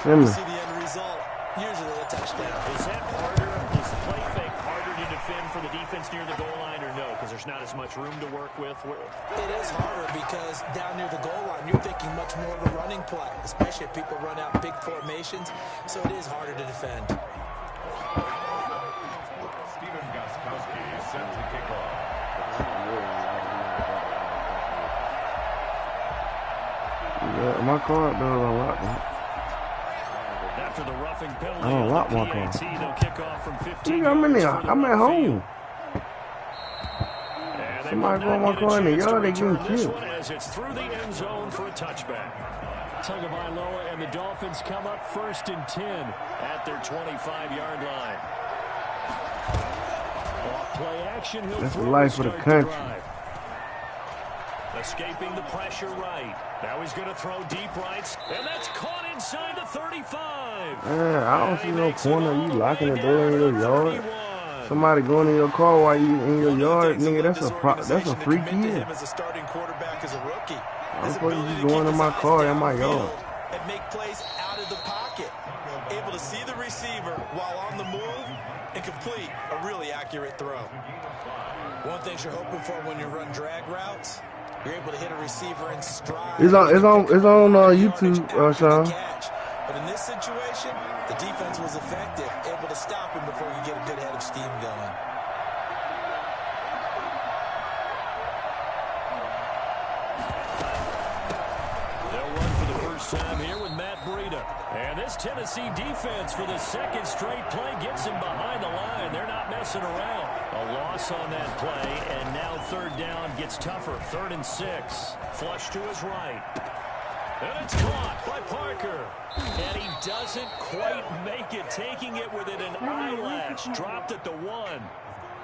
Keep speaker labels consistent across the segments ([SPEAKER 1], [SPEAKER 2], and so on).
[SPEAKER 1] Simmons.
[SPEAKER 2] See the end result. Usually a touchdown.
[SPEAKER 3] Is that harder? Is play fake harder to defend for the defense near the goal line or no? Because there's not as much room to work with.
[SPEAKER 2] It is harder because down near the goal line, you're thinking much more of a running play, especially if people run out big formations. So it is harder to defend.
[SPEAKER 4] Stephen Gostkowski is set to kick off.
[SPEAKER 1] Yeah, my car does unlock me.
[SPEAKER 3] After the roughing penalty,
[SPEAKER 1] I don't lock my car.
[SPEAKER 3] they'll kick off from 15
[SPEAKER 1] I'm in there.
[SPEAKER 3] yards for the
[SPEAKER 1] I'm at
[SPEAKER 3] run
[SPEAKER 1] home.
[SPEAKER 3] And they
[SPEAKER 1] Somebody
[SPEAKER 3] will
[SPEAKER 1] go
[SPEAKER 3] not
[SPEAKER 1] my
[SPEAKER 3] get a
[SPEAKER 1] car in the
[SPEAKER 3] chance to
[SPEAKER 1] yard, they
[SPEAKER 3] return
[SPEAKER 1] getting
[SPEAKER 3] this
[SPEAKER 1] killed.
[SPEAKER 3] one as it's through the end zone for a touchback.
[SPEAKER 5] Tagovailoa and the Dolphins come up 1st and 10
[SPEAKER 3] at their 25-yard line.
[SPEAKER 5] Off play action, he'll
[SPEAKER 1] That's the
[SPEAKER 5] throw
[SPEAKER 1] life
[SPEAKER 5] to
[SPEAKER 1] of the
[SPEAKER 5] start
[SPEAKER 1] country.
[SPEAKER 5] drive.
[SPEAKER 3] Escaping the pressure right. Now he's going to throw deep rights, and that's caught inside the 35.
[SPEAKER 1] Man, I don't see no point of you locking the door in your yard. Somebody going in your car while you in your yard, nigga, that's a free kid.
[SPEAKER 2] As a starting quarterback as a rookie.
[SPEAKER 1] I'm supposed to be going in my car in my yard.
[SPEAKER 2] And make plays out of the pocket. Able to see the receiver while on the move and complete a really accurate throw. One thing you're hoping for when you run drag routes, you're able to hit a receiver in stride.
[SPEAKER 1] It's on YouTube, Sean.
[SPEAKER 2] But in this situation, the defense was effective, able to stop him before you get a good head of steam going.
[SPEAKER 5] They'll run for the first time here with Matt Breida. And this Tennessee defense for the second straight play gets him behind the line. They're not messing around. A loss on that play, and now 3rd down gets tougher. 3rd and 6. Flush to his right. And it's caught by Parker. And he doesn't quite make it, taking it within an eyelash. Dropped at the 1.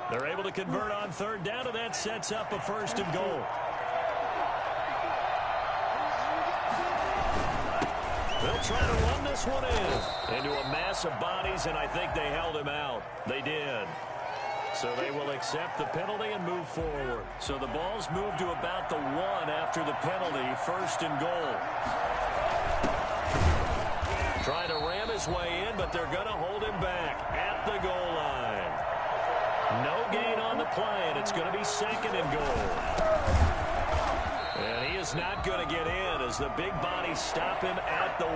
[SPEAKER 5] They're able to convert on 3rd down, and that sets up a 1st and goal. They'll try to run this one into a mass of bodies, and I think they held him out. They did. So they will accept the penalty and move forward. So the ball's moved to about the 1 after the penalty. 1st and goal. Trying to ram his way in, but they're going to hold him back at the goal line. No gain on the play, and it's going to be 2nd and goal. And he is not going to get in as the big bodies stop him at the 1.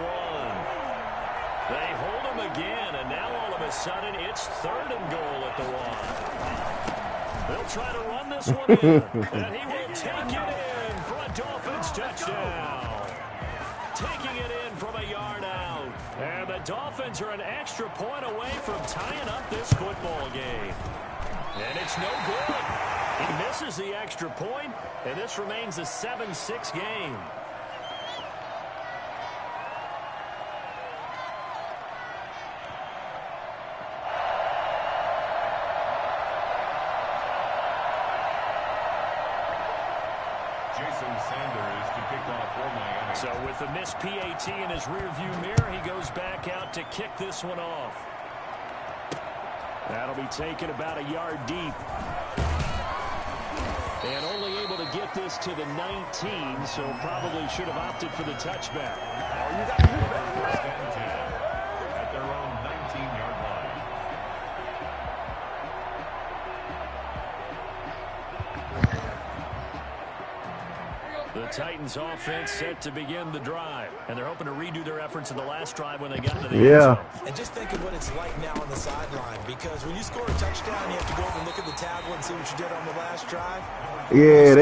[SPEAKER 5] They hold him again, and now all of a sudden it's 3rd and goal at the 1. They'll try to run this one in, and he will take it in for a Dolphins touchdown. Taking it in from a yard out. And the Dolphins are an extra point away from tying up this football game. And it's no good. He misses the extra point, and this remains a 7-6 game.
[SPEAKER 4] Jason Sanders to kick off for Miami.
[SPEAKER 5] So with the missed PAT in his rearview mirror, he goes back out to kick this one off. That'll be taken about a yard deep. And only able to get this to the 19, so probably should have opted for the touchback.
[SPEAKER 4] First and 10 at their own 19-yard line.
[SPEAKER 5] The Titans offense set to begin the drive. And they're hoping to redo their efforts in the last drive when they got to the end zone.
[SPEAKER 2] And just think of what it's like now on the sideline, because when you score a touchdown, you have to go over and look at the tablet and see what you did on the last drive.
[SPEAKER 1] Yeah,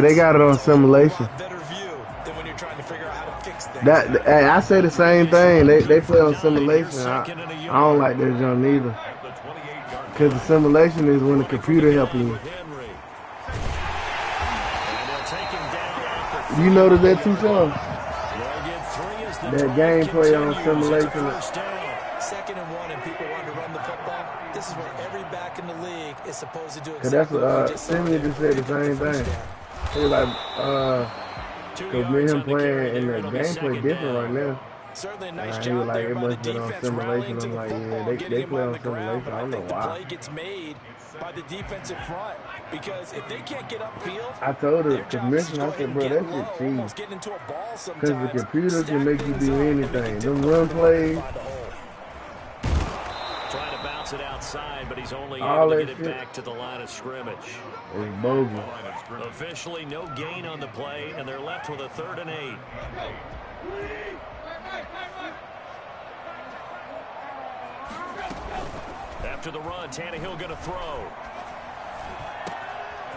[SPEAKER 1] they got it on simulation.
[SPEAKER 2] Better view than when you're trying to figure out how to fix things.
[SPEAKER 1] Hey, I say the same thing. They play on simulation. I don't like that jump neither. Because the simulation is when the computer helping you. You notice that too, Sean? That gameplay on simulation.
[SPEAKER 2] 2nd and 1, and people want to run the football. This is what every back in the league is supposed to do.
[SPEAKER 1] Cause that's what Simeon just said the same thing. He like, cause me and him playing in the gameplay different right now.
[SPEAKER 2] Certainly a nice
[SPEAKER 1] He was
[SPEAKER 2] job
[SPEAKER 1] like,
[SPEAKER 2] there
[SPEAKER 1] it
[SPEAKER 2] by the
[SPEAKER 1] must be on
[SPEAKER 2] defense
[SPEAKER 1] simulation.
[SPEAKER 2] rallying to
[SPEAKER 1] I'm
[SPEAKER 2] the
[SPEAKER 1] like,
[SPEAKER 2] football,
[SPEAKER 1] yeah,
[SPEAKER 2] getting
[SPEAKER 1] they
[SPEAKER 2] him
[SPEAKER 1] play
[SPEAKER 2] on
[SPEAKER 1] on
[SPEAKER 2] the ground.
[SPEAKER 1] simulation.
[SPEAKER 2] But
[SPEAKER 1] I
[SPEAKER 2] I
[SPEAKER 1] don't know
[SPEAKER 2] think the
[SPEAKER 1] why.
[SPEAKER 2] play gets made by the defensive front because if they can't get upfield,
[SPEAKER 1] I told the
[SPEAKER 2] their job is to
[SPEAKER 1] commissioner,
[SPEAKER 2] go
[SPEAKER 1] I
[SPEAKER 2] ahead
[SPEAKER 1] said,
[SPEAKER 2] and
[SPEAKER 1] bro,
[SPEAKER 2] get
[SPEAKER 1] that
[SPEAKER 2] low,
[SPEAKER 1] shit cheap.
[SPEAKER 2] almost get into a ball
[SPEAKER 1] Because
[SPEAKER 2] sometimes.
[SPEAKER 1] the computer can
[SPEAKER 2] stack
[SPEAKER 1] make you
[SPEAKER 2] things
[SPEAKER 1] do
[SPEAKER 2] up, and make it
[SPEAKER 1] anything. Them
[SPEAKER 2] difficult
[SPEAKER 1] run
[SPEAKER 2] for them to
[SPEAKER 1] plays,
[SPEAKER 2] find the hole.
[SPEAKER 5] Trying to bounce it outside, but he's only
[SPEAKER 1] all
[SPEAKER 5] able to
[SPEAKER 1] that
[SPEAKER 5] get it
[SPEAKER 1] shit
[SPEAKER 5] back to the line of scrimmage.
[SPEAKER 1] is bogus.
[SPEAKER 5] Officially no gain on the play, and they're left with a 3rd and 8. After the run, Tannehill going to throw.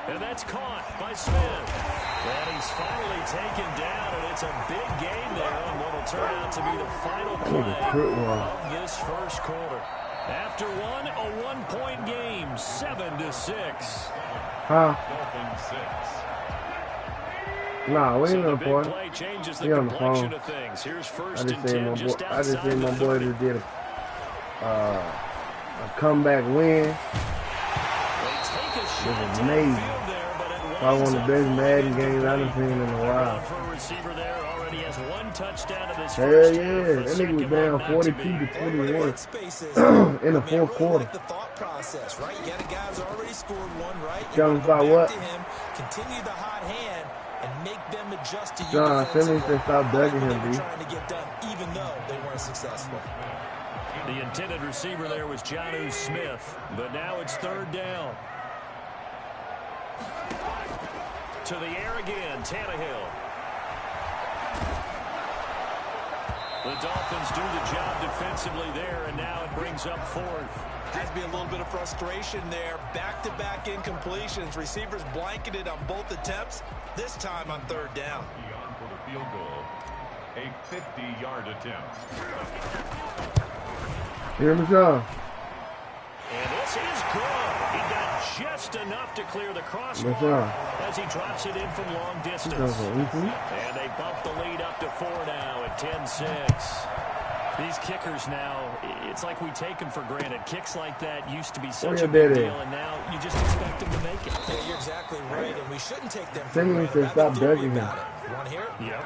[SPEAKER 5] And that's caught by Smith. And he's finally taken down, and it's a big gain there on what will turn out to be the final play of this first quarter. After one, a one-point game, 7-6.
[SPEAKER 1] Huh?
[SPEAKER 4] Dolphins 6.
[SPEAKER 1] Nah, we
[SPEAKER 5] So
[SPEAKER 1] ain't
[SPEAKER 5] the
[SPEAKER 1] no
[SPEAKER 5] big
[SPEAKER 1] point.
[SPEAKER 5] play changes the
[SPEAKER 1] He on the
[SPEAKER 5] complexion
[SPEAKER 1] phone.
[SPEAKER 5] of things. Here's
[SPEAKER 1] I
[SPEAKER 5] 1st
[SPEAKER 1] just
[SPEAKER 5] and
[SPEAKER 1] seen
[SPEAKER 5] 10
[SPEAKER 1] my boy.
[SPEAKER 5] just
[SPEAKER 1] I just
[SPEAKER 5] outside
[SPEAKER 1] seen
[SPEAKER 5] the
[SPEAKER 1] my boy
[SPEAKER 5] 30.
[SPEAKER 1] just did a comeback win.
[SPEAKER 5] They take a shot
[SPEAKER 1] It was
[SPEAKER 5] downfield
[SPEAKER 1] amazing.
[SPEAKER 5] there, but it
[SPEAKER 1] Probably
[SPEAKER 5] winds
[SPEAKER 1] one of
[SPEAKER 5] up
[SPEAKER 1] the best
[SPEAKER 5] falling
[SPEAKER 1] Madden games I've
[SPEAKER 5] incomplete.
[SPEAKER 1] seen in a
[SPEAKER 5] Going
[SPEAKER 1] while.
[SPEAKER 5] for a receiver there, already has 1 touchdown in this
[SPEAKER 1] Hell
[SPEAKER 5] first
[SPEAKER 1] yeah,
[SPEAKER 5] half.
[SPEAKER 1] that nigga was down 42 to 21 in the fourth quarter.
[SPEAKER 2] Like the thought process, right? You got a guy who's already scored one, right? You
[SPEAKER 1] Tell him
[SPEAKER 2] want to go
[SPEAKER 1] about
[SPEAKER 2] back
[SPEAKER 1] what?
[SPEAKER 2] to him, continue the hot hand, and make them adjust to you
[SPEAKER 1] John
[SPEAKER 2] defensively.
[SPEAKER 1] Simmons said stop ducking
[SPEAKER 2] Whatever
[SPEAKER 1] him,
[SPEAKER 2] they were
[SPEAKER 1] B.
[SPEAKER 2] trying to get done, even though they weren't successful.
[SPEAKER 5] The intended receiver there was Jonnu Smith, but now it's 3rd down. To the air again, Tannehill. The Dolphins do the job defensively there, and now it brings up 4th.
[SPEAKER 2] Has to be a little bit of frustration there. Back-to-back incompletions. Receivers blanketed on both attempts, this time on 3rd down.
[SPEAKER 4] On for the field goal. A 50-yard attempt.
[SPEAKER 1] Hear me, Sean?
[SPEAKER 5] And this is good. He got just enough to clear the crossbar
[SPEAKER 1] What's up?
[SPEAKER 5] as he drops it in from long distance. And they bump the lead up to 4 now at 10-6. These kickers now, it's like we take them for granted. Kicks like that used to be such a big deal, and now you just expect them to make it.
[SPEAKER 2] Yeah, you're exactly right, and we shouldn't take them for
[SPEAKER 1] Simmons
[SPEAKER 2] granted.
[SPEAKER 1] said stop ducking him.
[SPEAKER 2] You want to hear it?
[SPEAKER 5] Yeah.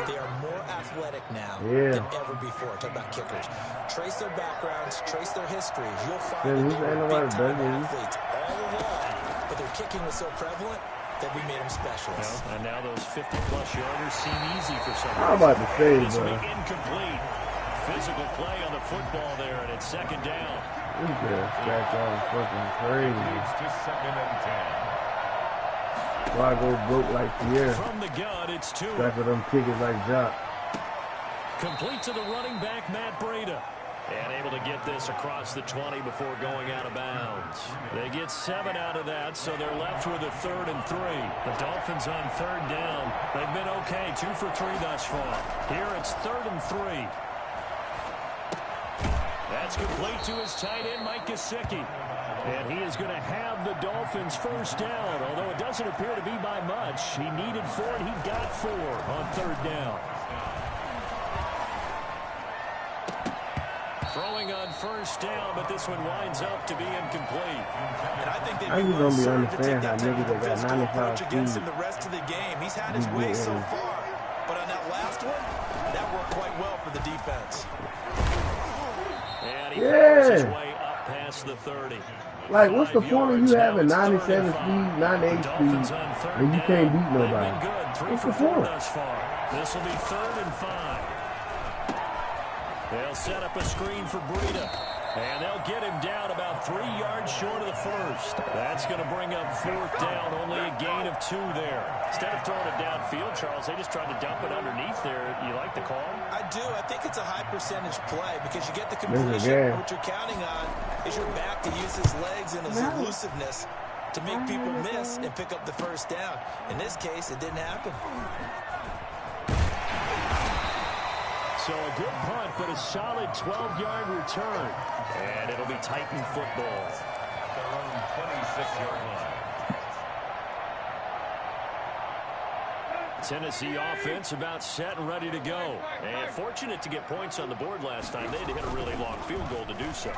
[SPEAKER 2] They are more athletic now
[SPEAKER 1] Yeah.
[SPEAKER 2] than ever before. Talk about kickers. Trace their backgrounds, trace their histories. You'll find
[SPEAKER 1] Simmons
[SPEAKER 2] that they
[SPEAKER 1] ain't
[SPEAKER 2] were
[SPEAKER 1] nobody
[SPEAKER 2] big-time
[SPEAKER 1] ducking him.
[SPEAKER 2] athletes all along, but their kicking was so prevalent that we made them specialists.
[SPEAKER 5] Well, and now those 50-plus yarders seem easy for some
[SPEAKER 1] I'm
[SPEAKER 5] reason.
[SPEAKER 1] about to say,
[SPEAKER 5] This will
[SPEAKER 1] bro.
[SPEAKER 5] be incomplete. Physical play on the football there, and it's 2nd down.
[SPEAKER 1] This guy stacked all fucking crazy.
[SPEAKER 4] Leads to 2nd and 10.
[SPEAKER 1] Why go broke like Pierre?
[SPEAKER 5] From the gun, it's 2.
[SPEAKER 1] Back of them tickets like Jock.
[SPEAKER 5] Complete to the running back, Matt Breida. And able to get this across the 20 before going out of bounds. They get 7 out of that, so they're left with a 3rd and 3. The Dolphins on 3rd down. They've been okay, 2 for 3 thus far. Here it's 3rd and 3. That's complete to his tight end, Mike Gesicki. And he is going to have the Dolphins' 1st down, although it doesn't appear to be by much. He needed 4, and he got 4 on 3rd down. Throwing on 1st down, but this one winds up to be incomplete.
[SPEAKER 2] And I think
[SPEAKER 1] I just don't be understanding how
[SPEAKER 2] that
[SPEAKER 1] niggas that got
[SPEAKER 2] physical
[SPEAKER 1] 95
[SPEAKER 2] approach against
[SPEAKER 1] speed
[SPEAKER 2] him the rest of the game. He's had his way so far, but on that last one, that worked quite well for the defense.
[SPEAKER 5] And he powers his way up past the 30.
[SPEAKER 1] Like, what's the
[SPEAKER 5] 5
[SPEAKER 1] point of
[SPEAKER 5] yards
[SPEAKER 1] you
[SPEAKER 5] now,
[SPEAKER 1] having
[SPEAKER 5] it's
[SPEAKER 1] 97
[SPEAKER 5] 3rd and 5.
[SPEAKER 1] speed, 98
[SPEAKER 5] Dolphins
[SPEAKER 1] speed,
[SPEAKER 5] on 3rd
[SPEAKER 1] and you
[SPEAKER 5] down.
[SPEAKER 1] can't beat
[SPEAKER 5] They've
[SPEAKER 1] nobody?
[SPEAKER 5] been good, 3
[SPEAKER 1] What's
[SPEAKER 5] for
[SPEAKER 1] the
[SPEAKER 5] 4
[SPEAKER 1] point?
[SPEAKER 5] thus far. This will be 3rd and 5. They'll set up a screen for Breida. And they'll get him down about 3 yards short of the 1st. That's going to bring up 4th down, only a gain of 2 there. Instead of throwing it downfield, Charles, they just tried to dump it underneath there. You like the call?
[SPEAKER 2] I do. I think it's a high percentage play because you get the completion. What you're counting on is your back to use his legs and his elusiveness to make people miss and pick up the 1st down. In this case, it didn't happen.
[SPEAKER 5] So a good punt, but a solid 12-yard return. And it'll be Titan football.
[SPEAKER 4] At their own 26-yard line.
[SPEAKER 5] Tennessee offense about set and ready to go. And fortunate to get points on the board last time. They had to hit a really long field goal to do so.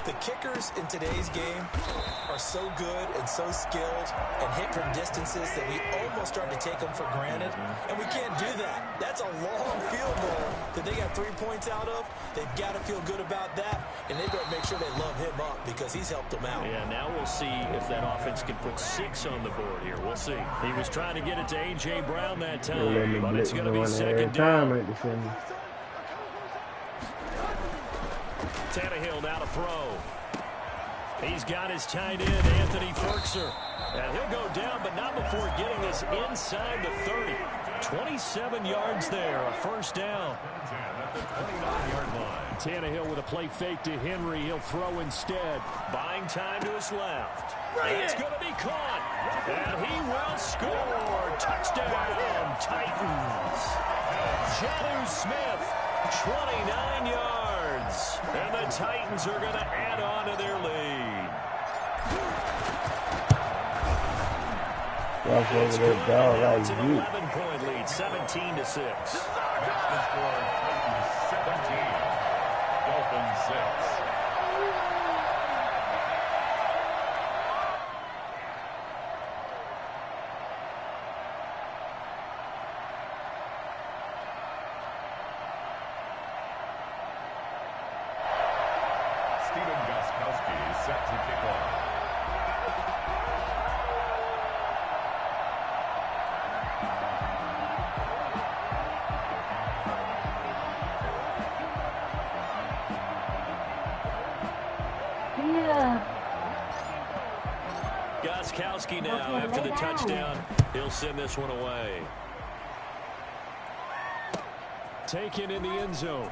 [SPEAKER 2] The kickers in today's game are so good and so skilled and hit from distances that we almost start to take them for granted. And we can't do that. That's a long field goal that they got 3 points out of, they've got to feel good about that, and they better make sure they love him up because he's helped them out.
[SPEAKER 3] Yeah, now we'll see if that offense can put 6 on the board here. We'll see. He was trying to get it to A.J. Brown that time, but it's going to be second down. Tannehill now to throw. He's got his tight end, Anthony Firkser. And he'll go down, but not before getting this inside the 30. 27 yards there, a first down.
[SPEAKER 4] At the 29-yard line.
[SPEAKER 3] Tannehill with a play fake to Henry. He'll throw instead. Buying time to his left. It's going to be caught. And he will score. Touchdown, Titans. Jonnu Smith, 29 yards. And the Titans are going to add on to their lead. It's an 11-point lead, 17-6.
[SPEAKER 4] That's the score. Titans 17, Dolphins 6. Stephen Gostkowski is set to kick off.
[SPEAKER 3] Gostkowski now after the touchdown. He'll send this one away. Taken in the end zone.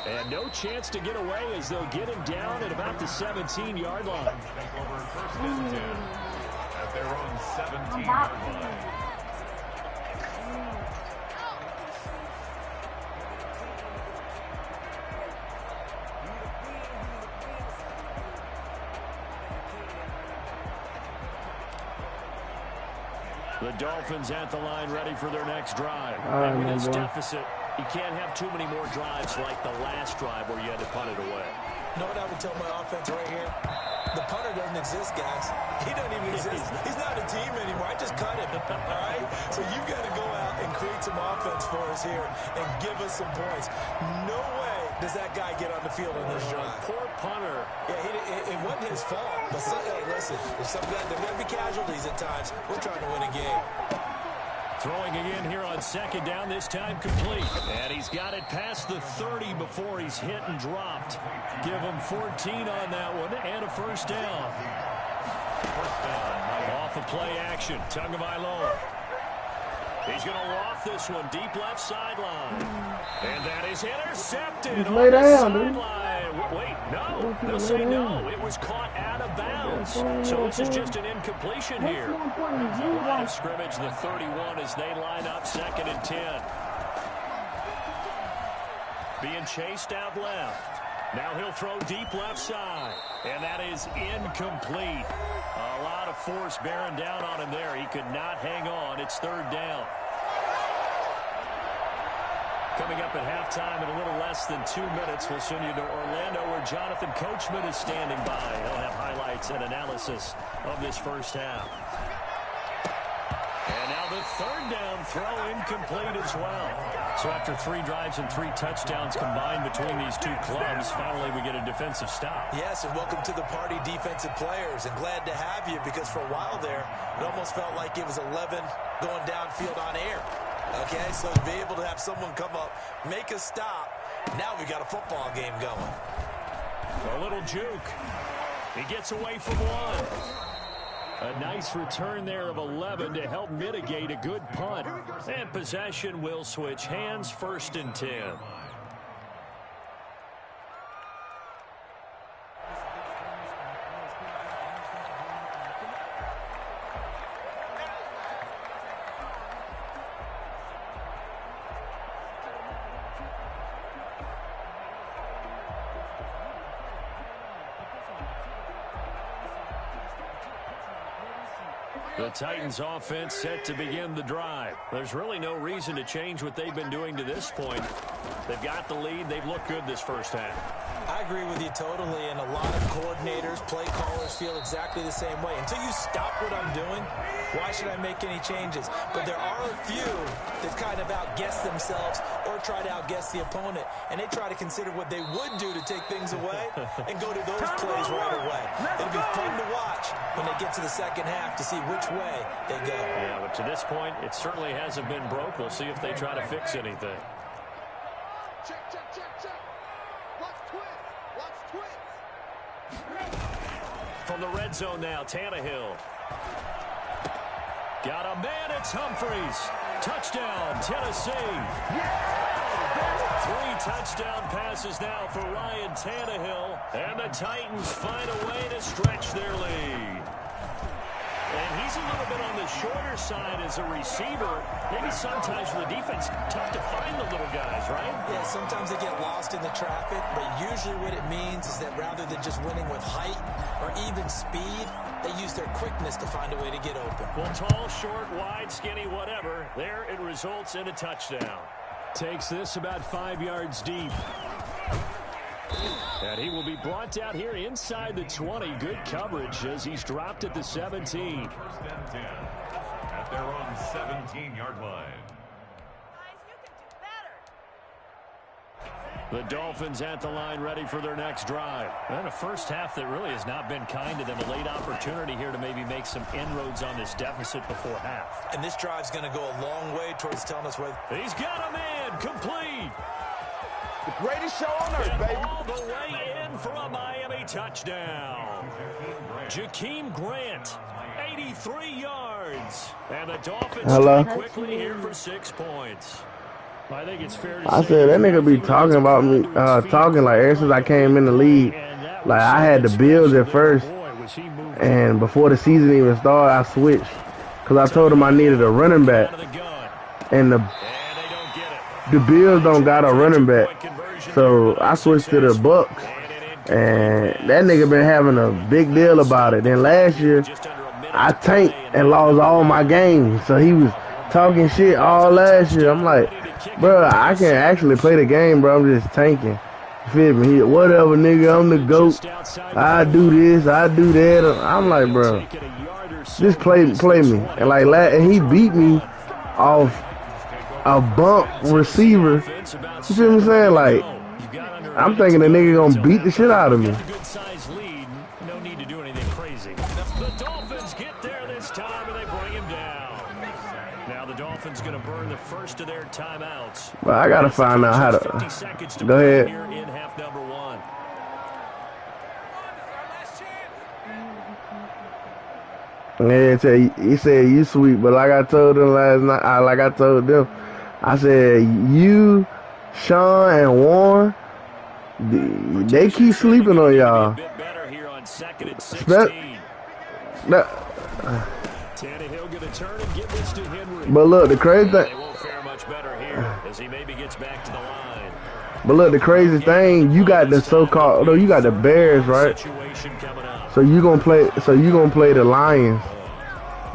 [SPEAKER 3] And no chance to get away as they'll get him down at about the 17-yard line.
[SPEAKER 4] Take over first and 10 at their own 17-yard line.
[SPEAKER 3] The Dolphins at the line ready for their next drive. And with this deficit, you can't have too many more drives like the last drive where you had to punt it away.
[SPEAKER 2] You know what I would tell my offense right here? The punter doesn't exist, guys. He doesn't even exist. He's not a team anymore. I just cut him, all right? So you've got to go out and create some offense for us here and give us some points. No way does that guy get on the field in this drive.
[SPEAKER 3] Poor punter.
[SPEAKER 2] Yeah, it wasn't his fault. But hey, listen, there's some guys, there may be casualties at times. We're trying to win a game.
[SPEAKER 3] Throwing again here on second down, this time complete. And he's got it past the 30 before he's hit and dropped. Give him 14 on that one and a first down. Off of play action, Tagovailoa. He's going to waft this one deep left sideline. And that is intercepted on the sideline. Wait, no. They'll say no. It was caught out of bounds. So this is just an incompletion here. Line of scrimmage, the 31 as they line up second and 10. Being chased out left. Now he'll throw deep left side. And that is incomplete. A lot of force bearing down on him there. He could not hang on. It's third down. Coming up at halftime in a little less than 2 minutes, we'll send you to Orlando where Jonathan Coachman is standing by. He'll have highlights and analysis of this first half. And now the third down throw incomplete as well. So after 3 drives and 3 touchdowns combined between these two clubs, finally we get a defensive stop.
[SPEAKER 2] Yes, and welcome to the party, defensive players. And glad to have you because for a while there, it almost felt like it was 11 going downfield on air. Okay, so to be able to have someone come up, make a stop, now we got a football game going.
[SPEAKER 3] A little juke. He gets away from one. A nice return there of 11 to help mitigate a good punt. And possession will switch hands, first and 10. The Titans offense set to begin the drive. There's really no reason to change what they've been doing to this point. They've got the lead. They've looked good this first half.
[SPEAKER 2] I agree with you totally, and a lot of coordinators, play callers feel exactly the same way. Until you stop what I'm doing, why should I make any changes? But there are a few that kind of outguess themselves or try to outguess the opponent, and they try to consider what they would do to take things away and go to those plays right away. It'll be fun to watch when they get to the second half to see which way they go.
[SPEAKER 3] Yeah, but to this point, it certainly hasn't been broke. We'll see if they try to fix anything.
[SPEAKER 6] Check. Watch twins.
[SPEAKER 3] From the red zone now, Tannehill. Got a man, it's Humphries. Touchdown, Tennessee. 3 touchdown passes now for Ryan Tannehill. And the Titans find a way to stretch their lead. And he's a little bit on the shorter side as a receiver. Maybe sometimes for the defense, tough to find the little guys, right?
[SPEAKER 2] Yeah, sometimes they get lost in the traffic, but usually what it means is that rather than just winning with height or even speed, they use their quickness to find a way to get open.
[SPEAKER 3] Well, tall, short, wide, skinny, whatever. There it results in a touchdown. Takes this about 5 yards deep. And he will be brought down here inside the 20. Good coverage as he's dropped at the 17.
[SPEAKER 4] First and 10 at their own 17-yard line.
[SPEAKER 3] The Dolphins at the line ready for their next drive. And a first half that really has not been kind to them. A late opportunity here to maybe make some inroads on this deficit before half.
[SPEAKER 2] And this drive's going to go a long way towards telling us where...
[SPEAKER 3] He's got a man complete.
[SPEAKER 6] The greatest show on earth,
[SPEAKER 3] And
[SPEAKER 6] baby.
[SPEAKER 3] all the way in for a Miami touchdown. Jakeem Grant, 83 yards. And the Dolphins
[SPEAKER 1] Hello?
[SPEAKER 3] quickly here for 6 points. I think it's fair to
[SPEAKER 1] I
[SPEAKER 3] say
[SPEAKER 1] said that nigga be talking about me, talking like ever since I came in the league. Like I had the Bills at first, and before the season even started, I switched because I told him I needed a running back, and the Bills don't got a running back, so I switched to the Bucks, and that nigga been having a big deal about it. Then last year, I tanked and lost all my games, so he was talking shit all last year. I'm like, bro, I can actually play the game, bro. I'm just tanking. You feel me? Whatever, nigga. I'm the GOAT. I do this. I do that. I'm like, bro, just play me. And like, and he beat me off a bump receiver. You feel me saying? Like, I'm thinking the nigga gonna beat the shit out of me.
[SPEAKER 3] No need to do anything crazy. The Dolphins get there this time and they bring him down. Now the Dolphins going to burn the first of their timeouts.
[SPEAKER 1] But I gotta find out how to. Go ahead.
[SPEAKER 3] Here in half number 1.
[SPEAKER 1] Yeah, he said you sweet, but like I told them last night, I said you, Sean, and Warren, they keep sleeping on y'all.
[SPEAKER 3] Tannehill going to turn and give this to Henry.
[SPEAKER 1] But look, the crazy thing.
[SPEAKER 3] They won't fare much better here as he maybe gets back to the line.
[SPEAKER 1] But look, the crazy thing, you got the so-called, you got the Bears, right? So you gonna play the Lions.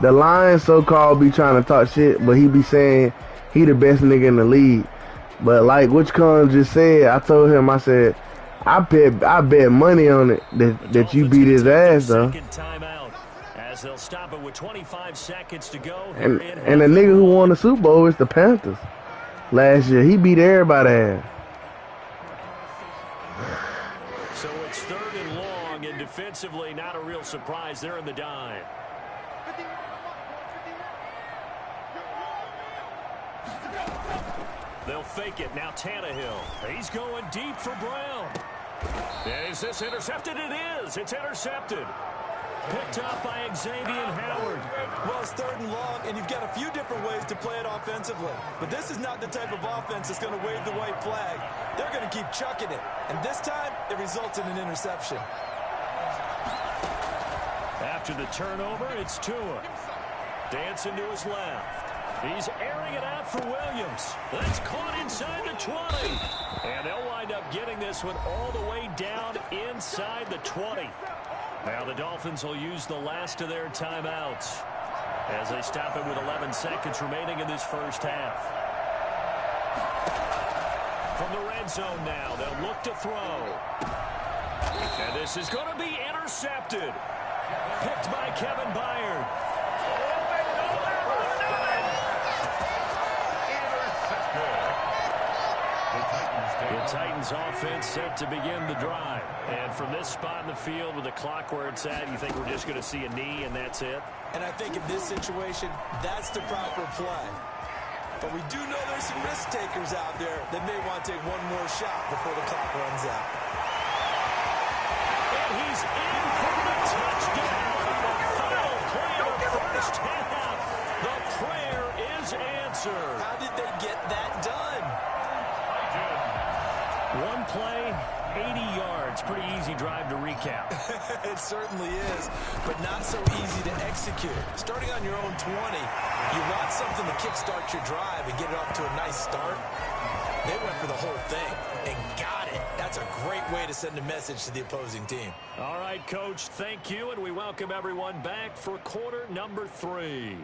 [SPEAKER 1] The Lions so-called be trying to talk shit, but he be saying he the best nigga in the league. But like Which Combs just said, I told him, I said, I bet money on it that you beat his ass though.
[SPEAKER 3] As they'll stop it with 25 seconds to go.
[SPEAKER 1] And the nigga who won the Super Bowl is the Panthers. Last year, he beat everybody ass.
[SPEAKER 3] So it's 3rd and long, and defensively, not a real surprise. They're in the dime. They'll fake it. Now Tannehill. He's going deep for Brown. Is this intercepted? It is. It's intercepted. Picked up by Xavier Howard.
[SPEAKER 2] Well, it's 3rd and long, and you've got a few different ways to play it offensively. But this is not the type of offense that's going to wave the white flag. They're going to keep chucking it. And this time, it results in an interception.
[SPEAKER 3] After the turnover, it's Tua. Dancing to his left. He's airing it out for Williams. That's caught inside the 20. And they'll wind up getting this one all the way down inside the 20. Now the Dolphins will use the last of their timeouts.
[SPEAKER 5] as they stop it with 11 seconds remaining in this first half. From the red zone now, they'll look to throw. And this is going to be intercepted. Picked by Kevin Byard. The Titans offense set to begin the drive. And from this spot in the field with the clock where it's at, you think we're just going to see a knee and that's it?
[SPEAKER 2] And I think in this situation, that's the proper play. But we do know there's some risk takers out there that may want to take one more shot before the clock runs out.
[SPEAKER 5] And he's in for the touchdown. The final play of the first half. The prayer is answered.
[SPEAKER 2] How did they get that done?
[SPEAKER 5] One play, 80 yards. Pretty easy drive to recap.
[SPEAKER 2] It certainly is, but not so easy to execute. Starting on your own 20, you want something to kickstart your drive and get it off to a nice start. They went for the whole thing and got it. That's a great way to send a message to the opposing team.
[SPEAKER 5] All right, Coach, thank you, and we welcome everyone back for quarter number 3.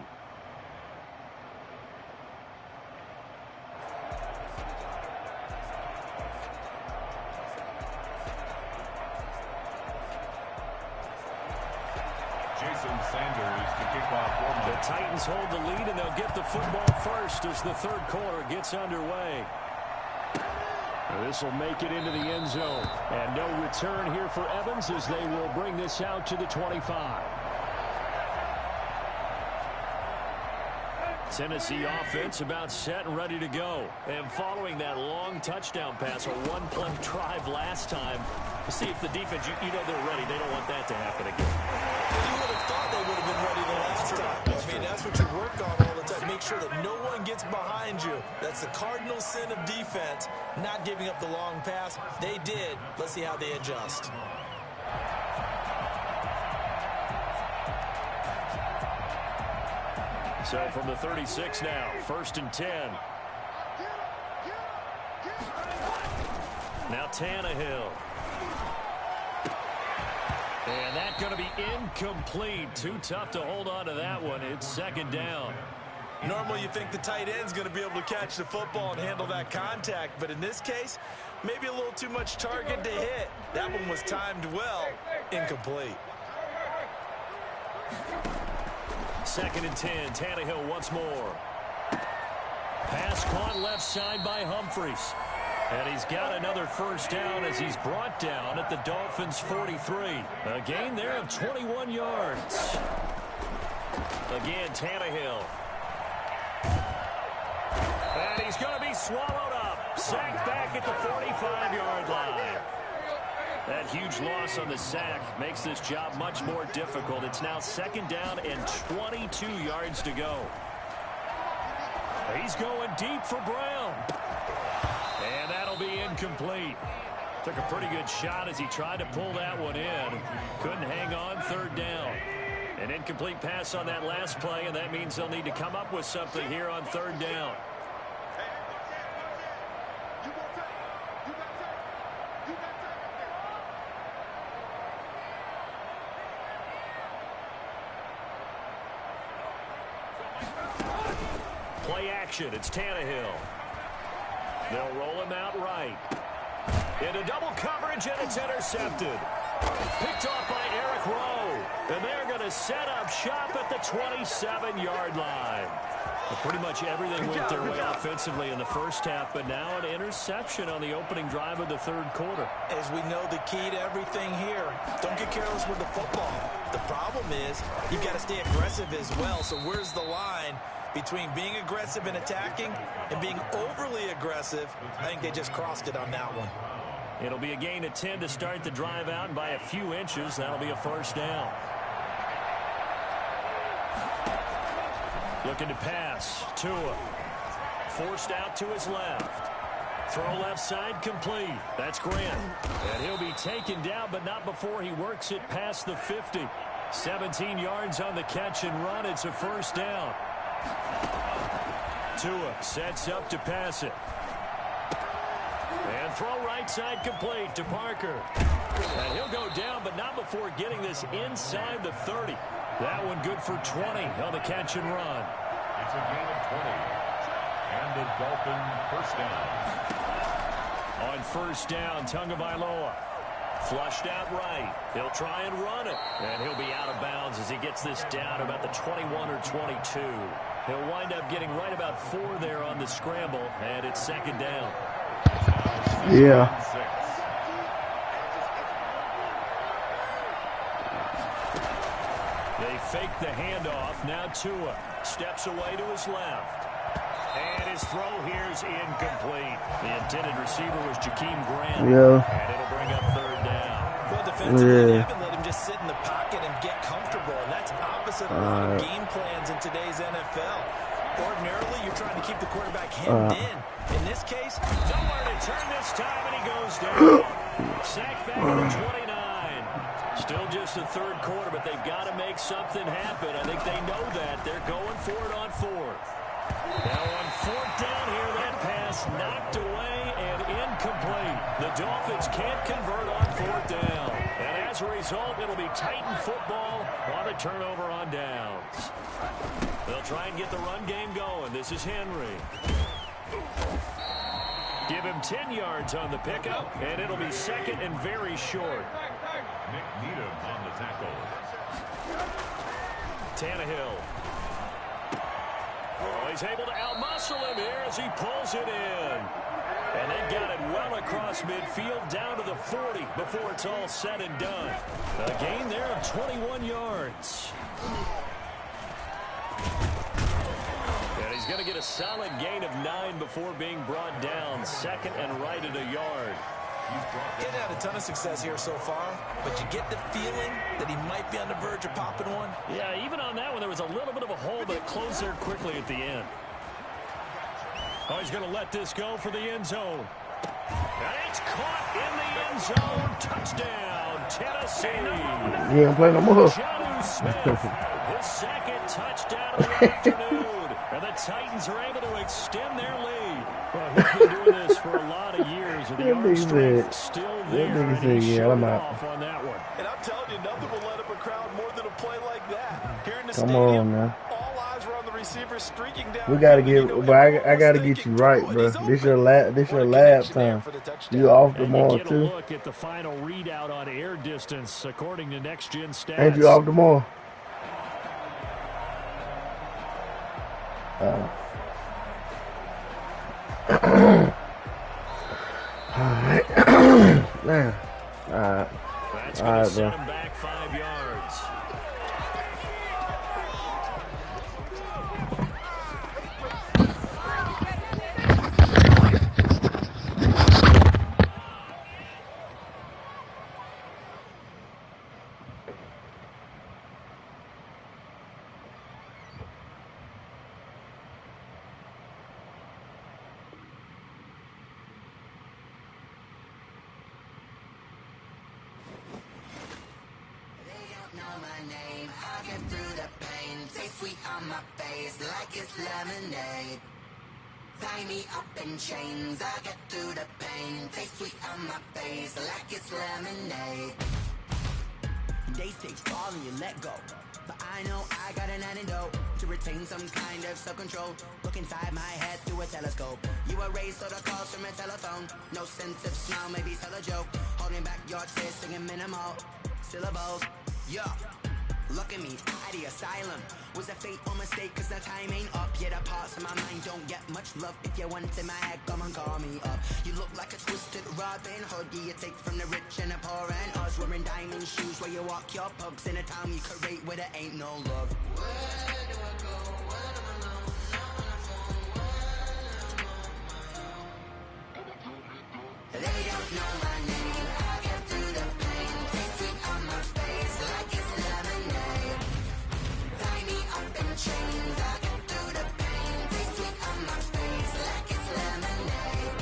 [SPEAKER 4] Jason Sanders to kick off.
[SPEAKER 5] The Titans hold the lead, and they'll get the football first as the third quarter gets underway. This will make it into the end zone. And no return here for Evans as they will bring this out to the 25. Tennessee offense about set and ready to go. And following that long touchdown pass, a one-play drive last time, to see if the defense, you know they're ready. They don't want that to happen again.
[SPEAKER 2] You would have thought they would have been ready the last time. I mean, that's what you work on all the time. Make sure that no one gets behind you. That's the cardinal sin of defense, not giving up the long pass. They did. Let's see how they adjust.
[SPEAKER 5] So from the 36 now, 1st and 10. Now Tannehill. And that's going to be incomplete. Too tough to hold on to that one. It's 2nd down.
[SPEAKER 2] Normally you think the tight end's going to be able to catch the football and handle that contact, but in this case, maybe a little too much target to hit. That one was timed well, incomplete.
[SPEAKER 5] 2nd and 10, Tannehill once more. Pass caught left side by Humphries. And he's got another first down as he's brought down at the Dolphins' 43. A gain there of 21 yards. Again, Tannehill. And he's going to be swallowed up. Sacked back at the 45-yard line. That huge loss on the sack makes this job much more difficult. It's now 2nd down and 22 yards to go. He's going deep for Brown. And that'll be incomplete. Took a pretty good shot as he tried to pull that one in. Couldn't hang on, 3rd down. An incomplete pass on that last play, and that means they'll need to come up with something here on 3rd down. Play action, it's Tannehill. They'll roll him out right. Into double coverage, and it's intercepted. Picked off by Eric Rowe. And they're going to set up shop at the 27-yard line. Well, pretty much everything went their way offensively in the first half, but now an interception on the opening drive of the 3rd quarter.
[SPEAKER 2] As we know, the key to everything here, don't get careless with the football. The problem is you've got to stay aggressive as well. So where's the line between being aggressive and attacking and being overly aggressive? I think they just crossed it on that one.
[SPEAKER 5] It'll be a gain of 10 to start the drive out, and by a few inches, that'll be a 1st down. Looking to pass. Tua. Forced out to his left. Throw left side complete. That's Grant. And he'll be taken down, but not before he works it past the 50. 17 yards on the catch and run. It's a 1st down. Tua sets up to pass it. And throw right side complete to Parker. And he'll go down, but not before getting this inside the 30.
[SPEAKER 3] That one good for 20 on the catch and run.
[SPEAKER 4] It's a gain of 20. And the Dolphin first down.
[SPEAKER 3] On first down, Tagovailoa. Flushed out right. He'll try and run it. And he'll be out of bounds as he gets this down about the 21 or 22. He'll wind up getting right about 4 there on the scramble. And it's second down.
[SPEAKER 1] Yeah.
[SPEAKER 3] They fake the handoff. Now Tua steps away to his left. And his throw here is incomplete. The intended receiver was Jakeem Grant.
[SPEAKER 1] Yeah.
[SPEAKER 3] And it'll bring up third down.
[SPEAKER 2] Well, defensively, you haven't let him just sit in the pocket and get comfortable. And that's opposite of a lot of game plans in today's NFL. Ordinarily, you're trying to keep the quarterback hemmed in. In this case, nowhere to turn this time, and he goes down. Sacked back at the 29. Still just the third quarter, but they've got to make something happen. I think they know that. They're going for it on fourth. Now on fourth down here, that pass knocked away and incomplete. The Dolphins can't convert on fourth down. And as a result, it'll be Titan football on the turnover on downs. They'll try and get the run game going. This is Henry. Give him 10 yards on the pickup, and it'll be second and very short.
[SPEAKER 4] Nick Needham on the tackle.
[SPEAKER 3] Tannehill. Oh, he's able to outmuscle him here as he pulls it in. And they've got it well across midfield down to the 40 before it's all said and done. A gain there of 21 yards. And he's going to get a solid gain of 9 before being brought down. Second and right at a yard.
[SPEAKER 2] Getting had a ton of success here so far, but you get the feeling that he might be on the verge of popping one.
[SPEAKER 3] Yeah, even on that one, there was a little bit of a hole, but it closed there quickly at the end. Oh, he's going to let this go for the end zone. And it's caught in the end zone. Touchdown, Tennessee.
[SPEAKER 1] He ain't play no more.
[SPEAKER 3] Jonnu Smith, his second touchdown of the afternoon. And the Titans are able to extend their lead. Well, he's been doing this for a lot of years, and the arm strength still there. And he showed it off on that one.
[SPEAKER 2] And I'm telling you, nothing will let up a crowd more than a play like that. Here in the
[SPEAKER 1] Come
[SPEAKER 2] stadium,
[SPEAKER 1] on, man.
[SPEAKER 2] all eyes were on the receiver streaking down.
[SPEAKER 1] We gotta get, but I gotta get you right, bro. This your lab time. You off tomorrow
[SPEAKER 3] get a
[SPEAKER 1] too?
[SPEAKER 3] look at the final readout on air distance according to Next Gen Stats.
[SPEAKER 1] Ain't you off tomorrow? Alright. Man. Alright.
[SPEAKER 3] That's going to set him back 5 yards.
[SPEAKER 7] Lemonade. Tie me up in chains, I get through the pain. Taste sweet on my face like it's lemonade. They say fall and you let go, but I know I got an antidote to retain some kind of self-control. Look inside my head through a telescope. You erase all the calls from a telephone. No sense of smile, maybe tell a joke. Holding back your tears, singing minimal syllables. Yeah. Look at me, at the asylum. Was a fate or mistake, cause the time ain't up. Yet the parts of my mind don't get much love. If you want in my head, come and call me up. You look like a twisted Robin Hood. You take from the rich and the poor and us. Wearing diamond shoes where you walk your pugs in a town you create where there ain't no love. Where do I go? When I'm alone? Not on the phone. When I'm on my own. They don't know my name. I get through the pain. Taste sweet on my face like it's lemonade. Tie me up in chains. I get through the pain. Taste sweet on my face like it's lemonade.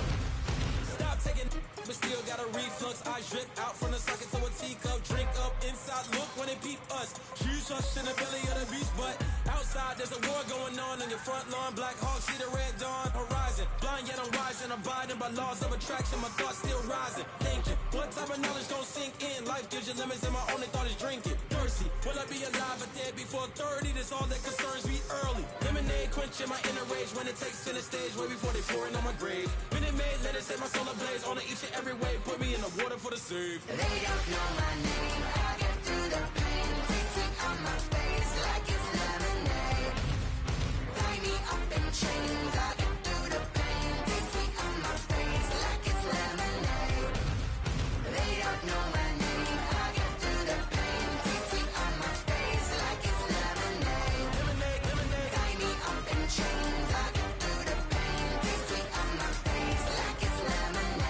[SPEAKER 8] Stop taking, but still got a reflux. I drip out from the socket to a teacup. Drink up inside. Look when they peep us. Huge us in the belly of the beast, but outside there's a war going on your front lawn. Black Hawk, see the red dawn horizon. Blind yet I'm rising, abiding by laws of attraction. My thoughts still rising. Thinking. What type of knowledge gon' sink in? Life gives you lemons and my only thought is drinking. Thirsty, will I be alive or dead before 30? That's all that concerns me early. Lemonade quenching my inner rage when it takes center stage way before they pour it on my grave. Minute Maid, let it set my soul ablaze on each and every way. Put me in the water for the save.
[SPEAKER 7] They don't know my name. I get through the pain. Taste sweet on my face like it's lemonade. Tie me up in chains. I get through the pain. Taste sweet on my face like it's lemonade. They don't know my name. I get through the pain. Taste sweet on my face like it's lemonade.
[SPEAKER 8] Lemonade, lemonade.
[SPEAKER 7] Tie me up in chains. I get through the pain. Taste sweet on my face like it's lemonade.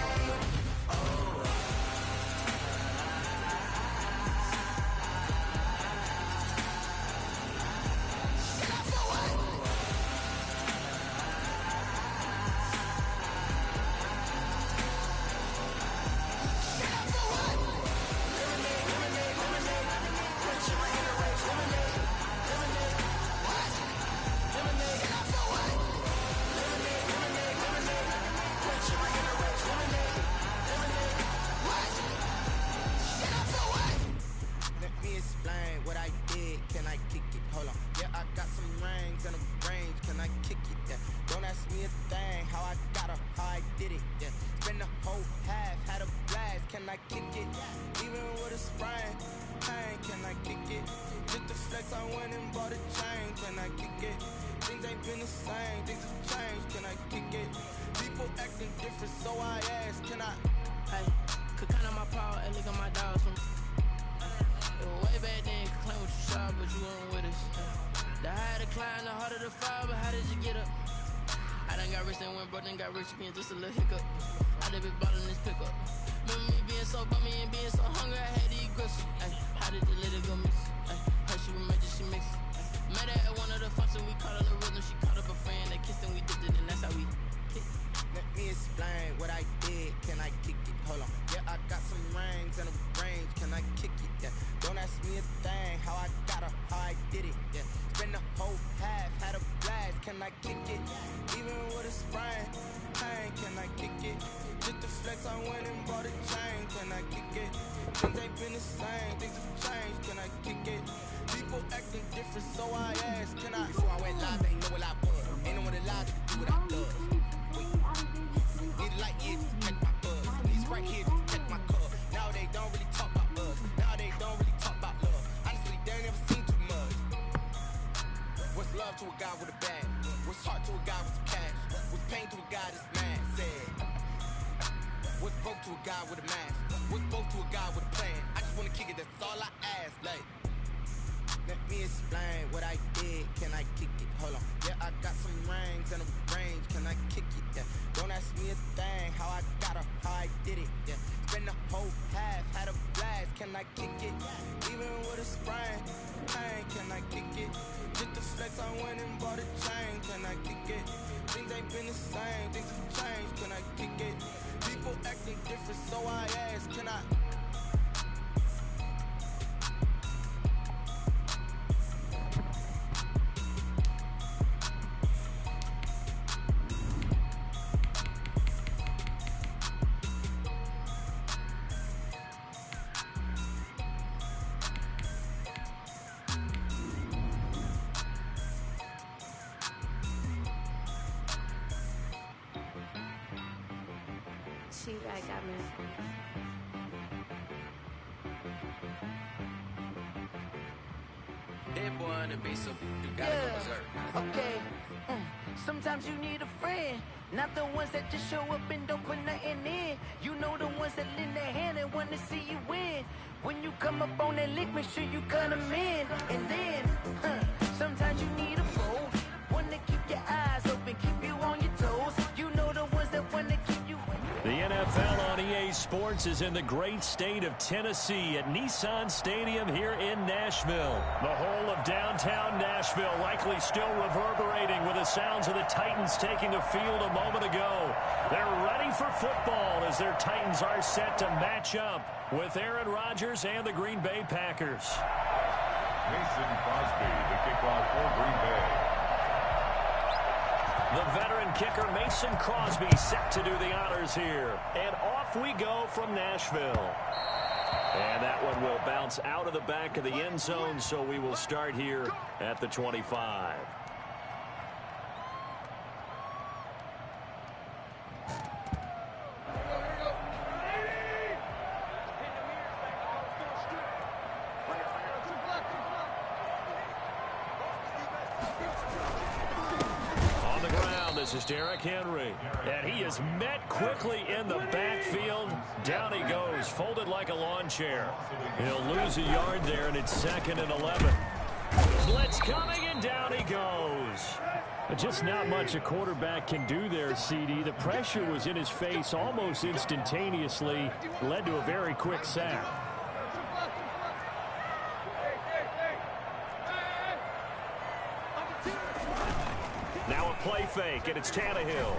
[SPEAKER 9] Let me explain what I did. Can I kick it? Hold on. Yeah, I got some rings and a range. Can I kick it? Yeah. Don't ask me a thing. How I got her, how I did it. Yeah. Spend the whole half, had a blast. Can I kick it? Even with a sprain. Pain, can I kick it? Just the flex, I went and bought a chain. Can I kick it? Things ain't been the same. Things have changed. Can I kick it? People acting different, so I ask. Can I?
[SPEAKER 10] Hey, could count on my power and look at my dogs. Way back then, could claim what you saw, but you weren't with us. The higher the climb, the harder the fall, but how did you get up? I done got rich and went broke, then got rich again, just a little hiccup. I done been ballin' this pickup. Remember me being so bummy and being so hungry, I had to eat gristle. How did the little go miss? Her she was magic, she mixed. Met her at one of the functions, we called her the rhythm. She called up a friend, they kissed and we dipped it, and that's how we kicked.
[SPEAKER 9] Let me explain what I did. Can I kick it? Hold on. Yeah, I got some rings and a range. Can I kick it? Yeah. Don't ask me a thing. How I got her, how I did it. Yeah. Spend the whole half, had a blast. Can I kick it? Even with a sprain. Pain, can I kick it? Just the flex, I went and bought a chain. Can I kick it? Things ain't been the same. Things have changed. Can I kick it? People acting different, so I ask. Can I? Before I went live, they know what I was. Ain't no one allowed to do what I love. Need a light here to check my buzz. These right here to check my cup. Now they don't really talk about us. Now they don't really talk about love. Honestly, they ain't never seen too much. What's love to a guy with a bag? What's heart to a guy with some cash? What's pain to a guy that's mad? Said. What's broke to a guy with a mask? What's broke to a guy with a plan? I just wanna kick it, that's all I ask. Like, let me explain what I did. Can I kick it? Hold on. Yeah, I got some rings and a range. Can I kick it? Yeah. Don't ask me a thing. How I got her, how I did it. Yeah. Spend the whole half, had a blast. Can I kick it? Even with a sprain. Pain, can I kick it? Just the flex, I went and bought a chain. Can I kick it? Things ain't been the same. Things have changed. Can I kick it? People acting different, so I ask. Can I?
[SPEAKER 11] She like got me.
[SPEAKER 10] That boy on the beat, so you gotta go berserk.
[SPEAKER 12] Okay. Sometimes you need a friend, not the ones that just show up and don't put nothing in. You know the ones that lend their hand and want to see you win. When you come up on that lick, make sure you cut them in. And then, sometimes you need a foe, one to keep your eyes open, keep you on your toes. You know the ones that want to keep you.
[SPEAKER 3] The NFL on EA Sports is in the great state of Tennessee at Nissan Stadium here in Nashville. The whole of downtown Nashville likely still reverberating with the sounds of the Titans taking the field a moment ago. They're ready for football as their Titans are set to match up with Aaron Rodgers and the Green Bay Packers.
[SPEAKER 4] Mason Crosby, the kickoff for Green Bay.
[SPEAKER 3] The veteran kicker Mason Crosby set to do the honors here. And off we go from Nashville. And that one will bounce out of the back of the end zone, so we will start here at the 25. This is Derrick Henry, and he is met quickly in the backfield. Down he goes, folded like a lawn chair. He'll lose a yard there, and it's 2nd and 11. Blitz coming, and down he goes. Just not much a quarterback can do there, CD. The pressure was in his face almost instantaneously, led to a very quick sack. Now a play fake, and it's Tannehill.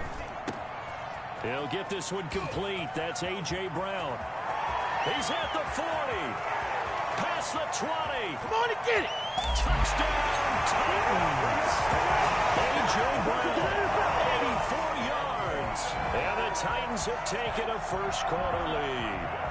[SPEAKER 3] He'll get this one complete. That's A.J. Brown. He's at the 40. Past the 20. Come on and get it. Touchdown, Titans. A.J. Brown, 84 yards. And the Titans have taken a first-quarter lead.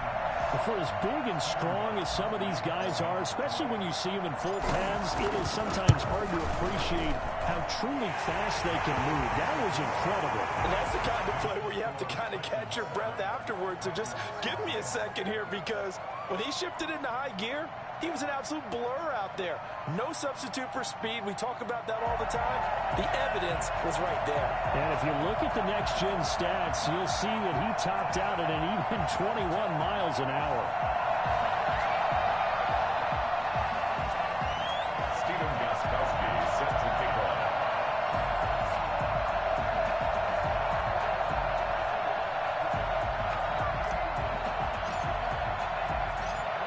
[SPEAKER 3] For as big and strong as some of these guys are, especially when you see them in full pads, it is sometimes hard to appreciate how truly fast they can move. That was incredible.
[SPEAKER 2] And that's the kind of play where you have to kind of catch your breath afterwards. So just give me a second here, because when he shifted into high gear, he was an absolute blur out there. No substitute for speed. We talk about that all the time. The evidence was right there.
[SPEAKER 3] And if you look at the next-gen stats, you'll see that he topped out at an even 21 miles an hour.
[SPEAKER 4] Stephen Gostkowski set to kick off.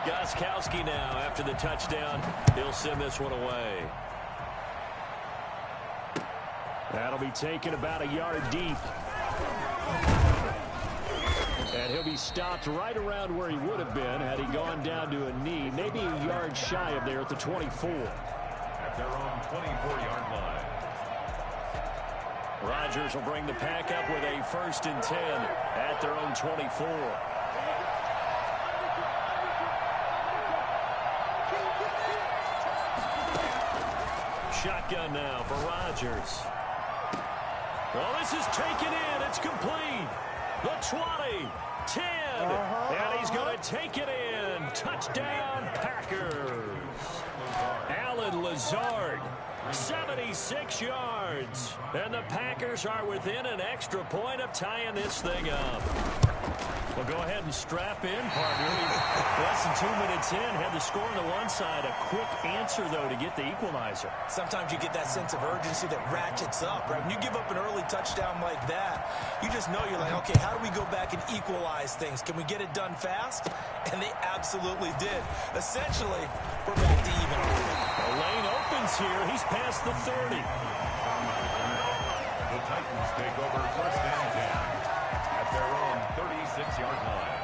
[SPEAKER 3] Gostkowski now, after the touchdown, he'll send this one away. That'll be taken about a yard deep. And he'll be stopped right around where he would have been had he gone down to a knee, maybe a yard shy of there at the 24.
[SPEAKER 4] At their own 24-yard line.
[SPEAKER 3] Rodgers will bring the pack up with a 1st and 10 at their own 24. Shotgun now for Rodgers. Well, this is taken in. It's complete. The 20, 10, and he's going to take it in. Touchdown, Packers. Alan Lazard, 76 yards. And the Packers are within an extra point of tying this thing up. Well, go ahead and strap in, partner. Less than 2 minutes in, had the score on the one side. A quick answer, though, to get the equalizer.
[SPEAKER 2] Sometimes you get that sense of urgency that ratchets up, right? When you give up an early touchdown like that, you just know you're like, okay, how do we go back and equalize things? Can we get it done fast? And they absolutely did. Essentially, we're back to even.
[SPEAKER 3] The lane opens here. He's past the 30.
[SPEAKER 4] The Titans take over 1st and 10 at their own 36-yard line.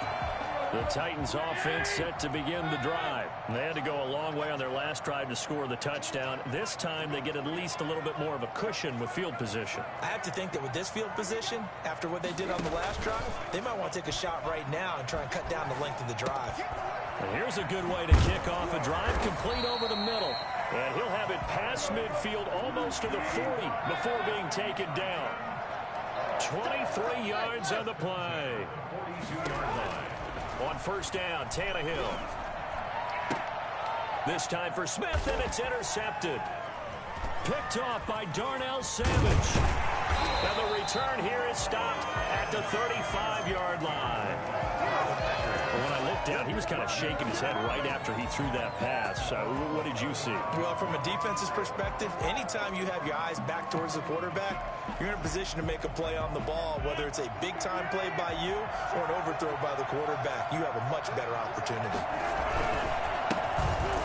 [SPEAKER 3] The Titans offense set to begin the drive. They had to go a long way on their last drive to score the touchdown. This time they get at least a little bit more of a cushion with field position.
[SPEAKER 2] I have to think that with this field position, after what they did on the last drive, they might want to take a shot right now and try and cut down the length of the drive.
[SPEAKER 3] And here's a good way to kick off a drive, complete over the middle. And he'll have it past midfield almost to the 40 before being taken down. 23 yards on the play.
[SPEAKER 4] 42-yard line.
[SPEAKER 3] On 1st down, Tannehill. This time for Smith, and it's intercepted. Picked off by Darnell Savage. And the return here is stopped at the 35-yard line. When I looked down, he was kind of shaking his head right after he threw that pass. What did you see?
[SPEAKER 2] Well, from a defense's perspective, anytime you have your eyes back towards the quarterback, you're in a position to make a play on the ball, whether it's a big-time play by you or an overthrow by the quarterback. You have a much better opportunity.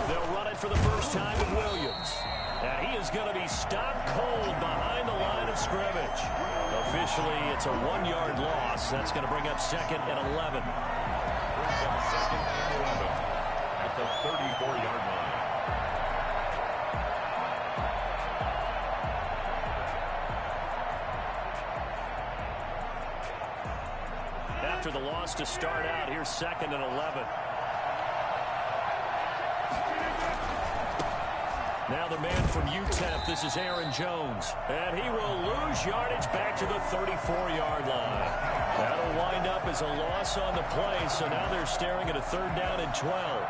[SPEAKER 3] They'll run it for the first time with Williams. And he is going to be stopped cold behind the line of scrimmage. Officially, it's a 1-yard loss. That's going to bring up 2nd and 11.
[SPEAKER 4] Brings up 2nd and 11 at the 34-yard line.
[SPEAKER 3] after the loss to start out. Here's 2nd and 11. Now the man from UTEP, this is Aaron Jones. And he will lose yardage back to the 34-yard line. That'll wind up as a loss on the play, so now they're staring at a 3rd down and 12.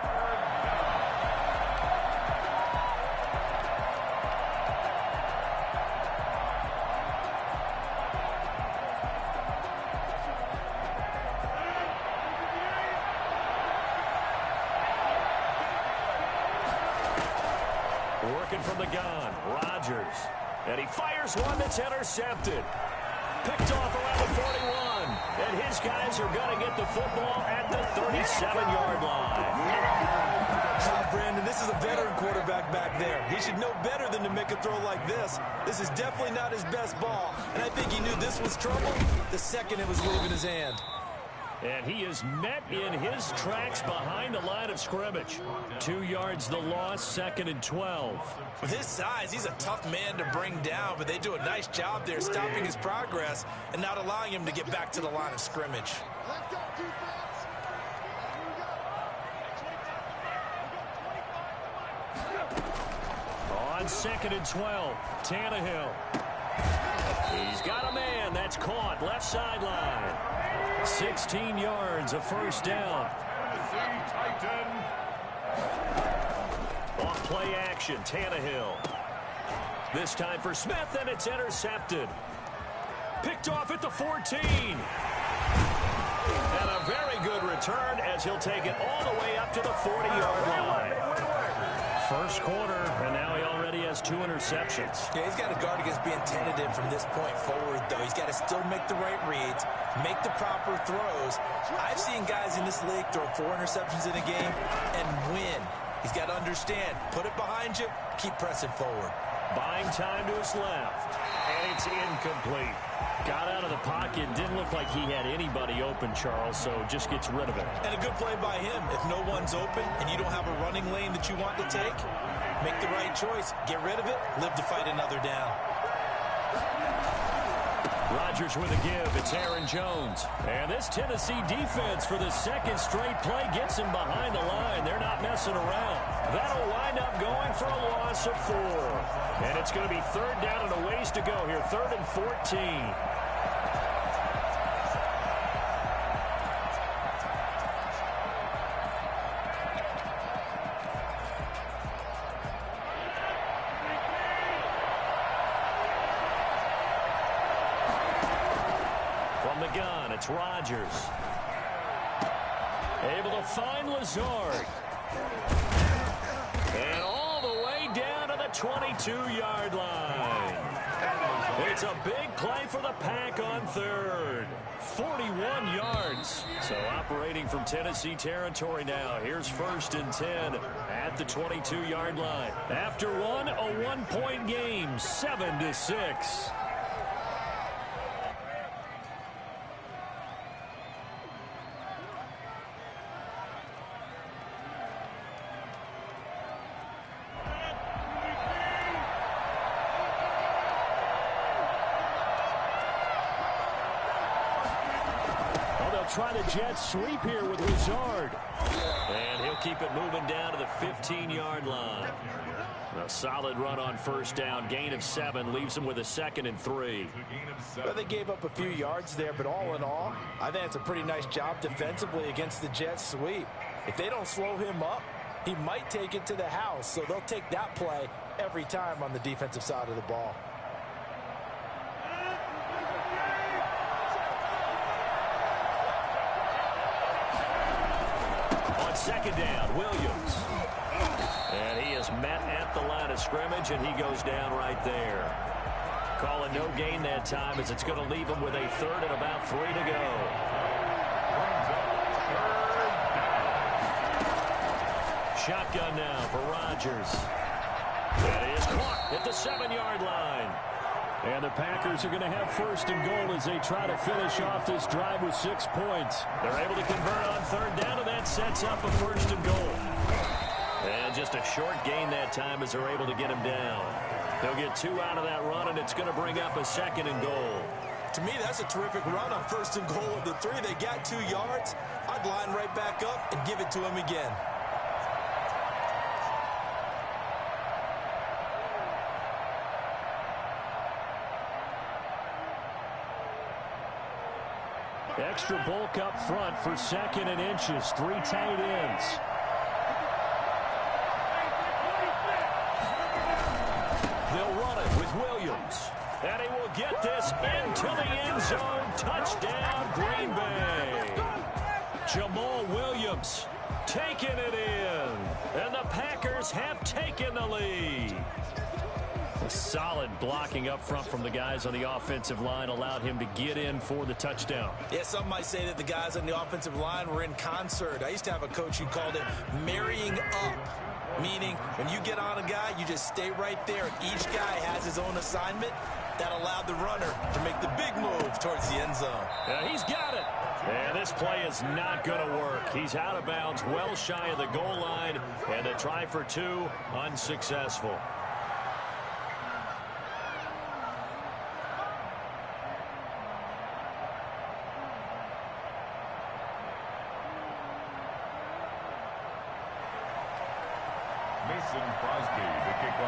[SPEAKER 3] Working from the gun, Rodgers. And he fires one that's intercepted. Picked off around the 41. And his guys are going to get the football at the 37-yard line.
[SPEAKER 2] Brandon, this is a veteran quarterback back there. He should know better than to make a throw like this. This is definitely not his best ball. And I think he knew this was trouble the second it was leaving his hand.
[SPEAKER 3] And he is met in his tracks behind the line of scrimmage. 2 yards the loss, 2nd and 12.
[SPEAKER 2] With his size, he's a tough man to bring down, but they do a nice job there stopping his progress and not allowing him to get back to the line of scrimmage.
[SPEAKER 3] On 2nd and 12, Tannehill. He's got a man. That's caught. Left sideline. 16 yards, a 1st down. Off play action, Tannehill. This time for Smith, and it's intercepted. Picked off at the 14. And a very good return as he'll take it all the way up to the 40-yard line. First quarter, and now he already has 2 interceptions.
[SPEAKER 2] Yeah, he's got to guard against being tentative from this point forward, though. He's got to still make the right reads, make the proper throws. I've seen guys in this league throw 4 interceptions in a game and win. He's got to understand, put it behind you, keep pressing forward.
[SPEAKER 3] Buying time to his left, and it's incomplete. Got out of the pocket, didn't look like he had anybody open, Charles, so just gets rid of it.
[SPEAKER 2] And a good play by him. If no one's open and you don't have a running lane that you want to take, make the right choice. Get rid of it, live to fight another down.
[SPEAKER 3] Rodgers with a give. It's Aaron Jones. And this Tennessee defense for the 2nd straight play gets him behind the line. They're not messing around. That'll wind up going for a loss of 4. And it's going to be 3rd down and a ways to go here. 3rd and 14. Gun, it's Rodgers. Able to find Lazard. And all the way down to the 22-yard line. It's a big play for the Pack on 3rd. 41 yards. So operating from Tennessee territory now. Here's 1st and 10 at the 22-yard line. After one, a 1-point game, 7-6. Try the jet sweep here with Lazard. And he'll keep it moving down to the 15-yard line. A solid run on 1st down. Gain of 7 leaves him with a 2nd and 3.
[SPEAKER 2] Well, they gave up a few yards there, but all in all, I think it's a pretty nice job defensively against the jet sweep. If they don't slow him up, he might take it to the house. So they'll take that play every time on the defensive side of the ball.
[SPEAKER 3] On 2nd down, Williams. And he is met at the line of scrimmage, and he goes down right there. Calling no gain that time as it's going to leave him with a 3rd and about 3 to go. Shotgun now for Rodgers. That is caught at the 7-yard line. And the Packers are going to have 1st and goal as they try to finish off this drive with 6 points. They're able to convert on 3rd down, and that sets up a 1st and goal. And just a short gain that time as they're able to get him down. They'll get 2 out of that run, and it's going to bring up a 2nd and goal.
[SPEAKER 2] To me, that's a terrific run on 1st and goal of the 3. They got 2 yards. I'd line right back up and give it to him again.
[SPEAKER 3] Extra bulk up front for 2nd and inches. 3 tight ends. They'll run it with Williams. And he will get this into the end zone. Touchdown, Green Bay. Jamal Williams taking it in. And the Packers have taken the lead. Solid blocking up front from the guys on the offensive line allowed him to get in for the touchdown.
[SPEAKER 2] Yeah, some might say that the guys on the offensive line were in concert. I used to have a coach who called it marrying up, meaning when you get on a guy, you just stay right there. Each guy has his own assignment. That allowed the runner to make the big move towards the end zone.
[SPEAKER 3] Yeah, he's got it. And this play is not going to work. He's out of bounds, well shy of the goal line, and a try for 2, unsuccessful.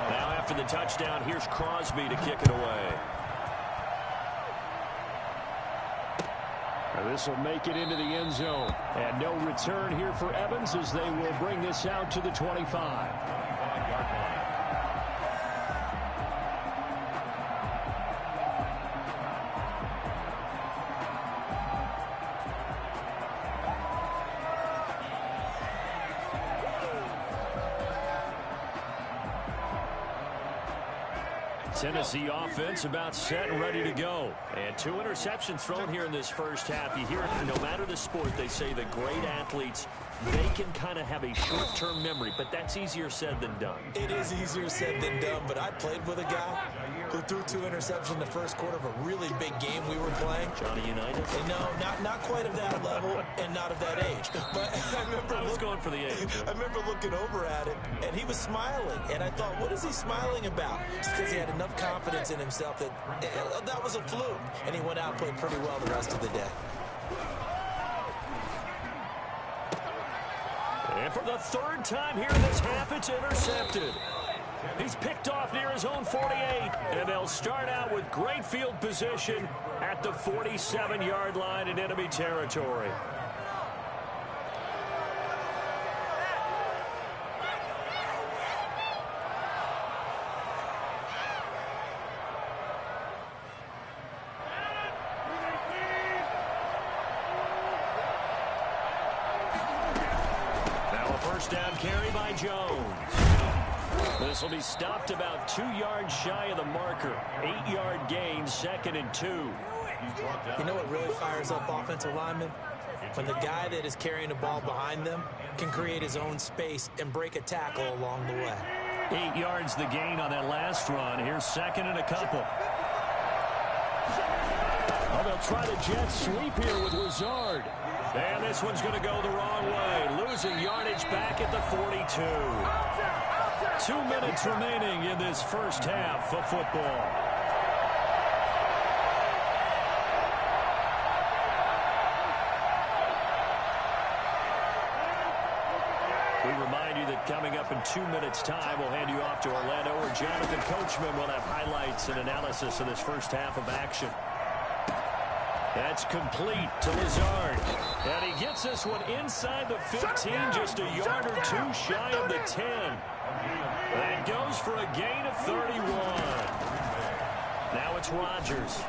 [SPEAKER 3] Now after the touchdown, here's Crosby to kick it away. This will make it into the end zone. And no return here for Evans as they will bring this out to the 25. Tennessee offense about set and ready to go. And 2 interceptions thrown here in this first half. You hear it, no matter the sport, they say that great athletes, they can kind of have a short-term memory, but that's easier said than done.
[SPEAKER 2] It is easier said than done, but I played with a guy who threw 2 interceptions in the first quarter of a really big game we were playing.
[SPEAKER 3] Johnny Unitas?
[SPEAKER 2] And no, not quite of that level and not of that age. But I was
[SPEAKER 3] going for the age.
[SPEAKER 2] I remember looking over at him, and he was smiling. And I thought, what is he smiling about? Just because he had enough confidence in himself that that was a fluke. And he went out and played pretty well the rest of the day.
[SPEAKER 3] And for the 3rd time here in this half, it's intercepted. He's picked off near his own 48, and they'll start out with great field position at the 47-yard line in enemy territory. Now a first down carry by Jones. This will be stopped about 2 yards shy of the marker. 8-yard gain, 2nd and 2.
[SPEAKER 2] You know what really fires up offensive linemen? When the guy that is carrying the ball behind them can create his own space and break a tackle along the way.
[SPEAKER 3] 8 yards the gain on that last run. Here's 2nd and a couple. Oh, they'll try the jet sweep here with Lazard. And this one's going to go the wrong way. Losing yardage back at the 42. 2 minutes remaining in this first half of football. We remind you that coming up in 2 minutes' time, we'll hand you off to Orlando, where Jonathan Coachman will have highlights and analysis of this first half of action. That's complete to Lazard. And he gets this one inside the 15, just a yard or 2 shy of the 10. And goes for a gain of 31. Now it's Rodgers.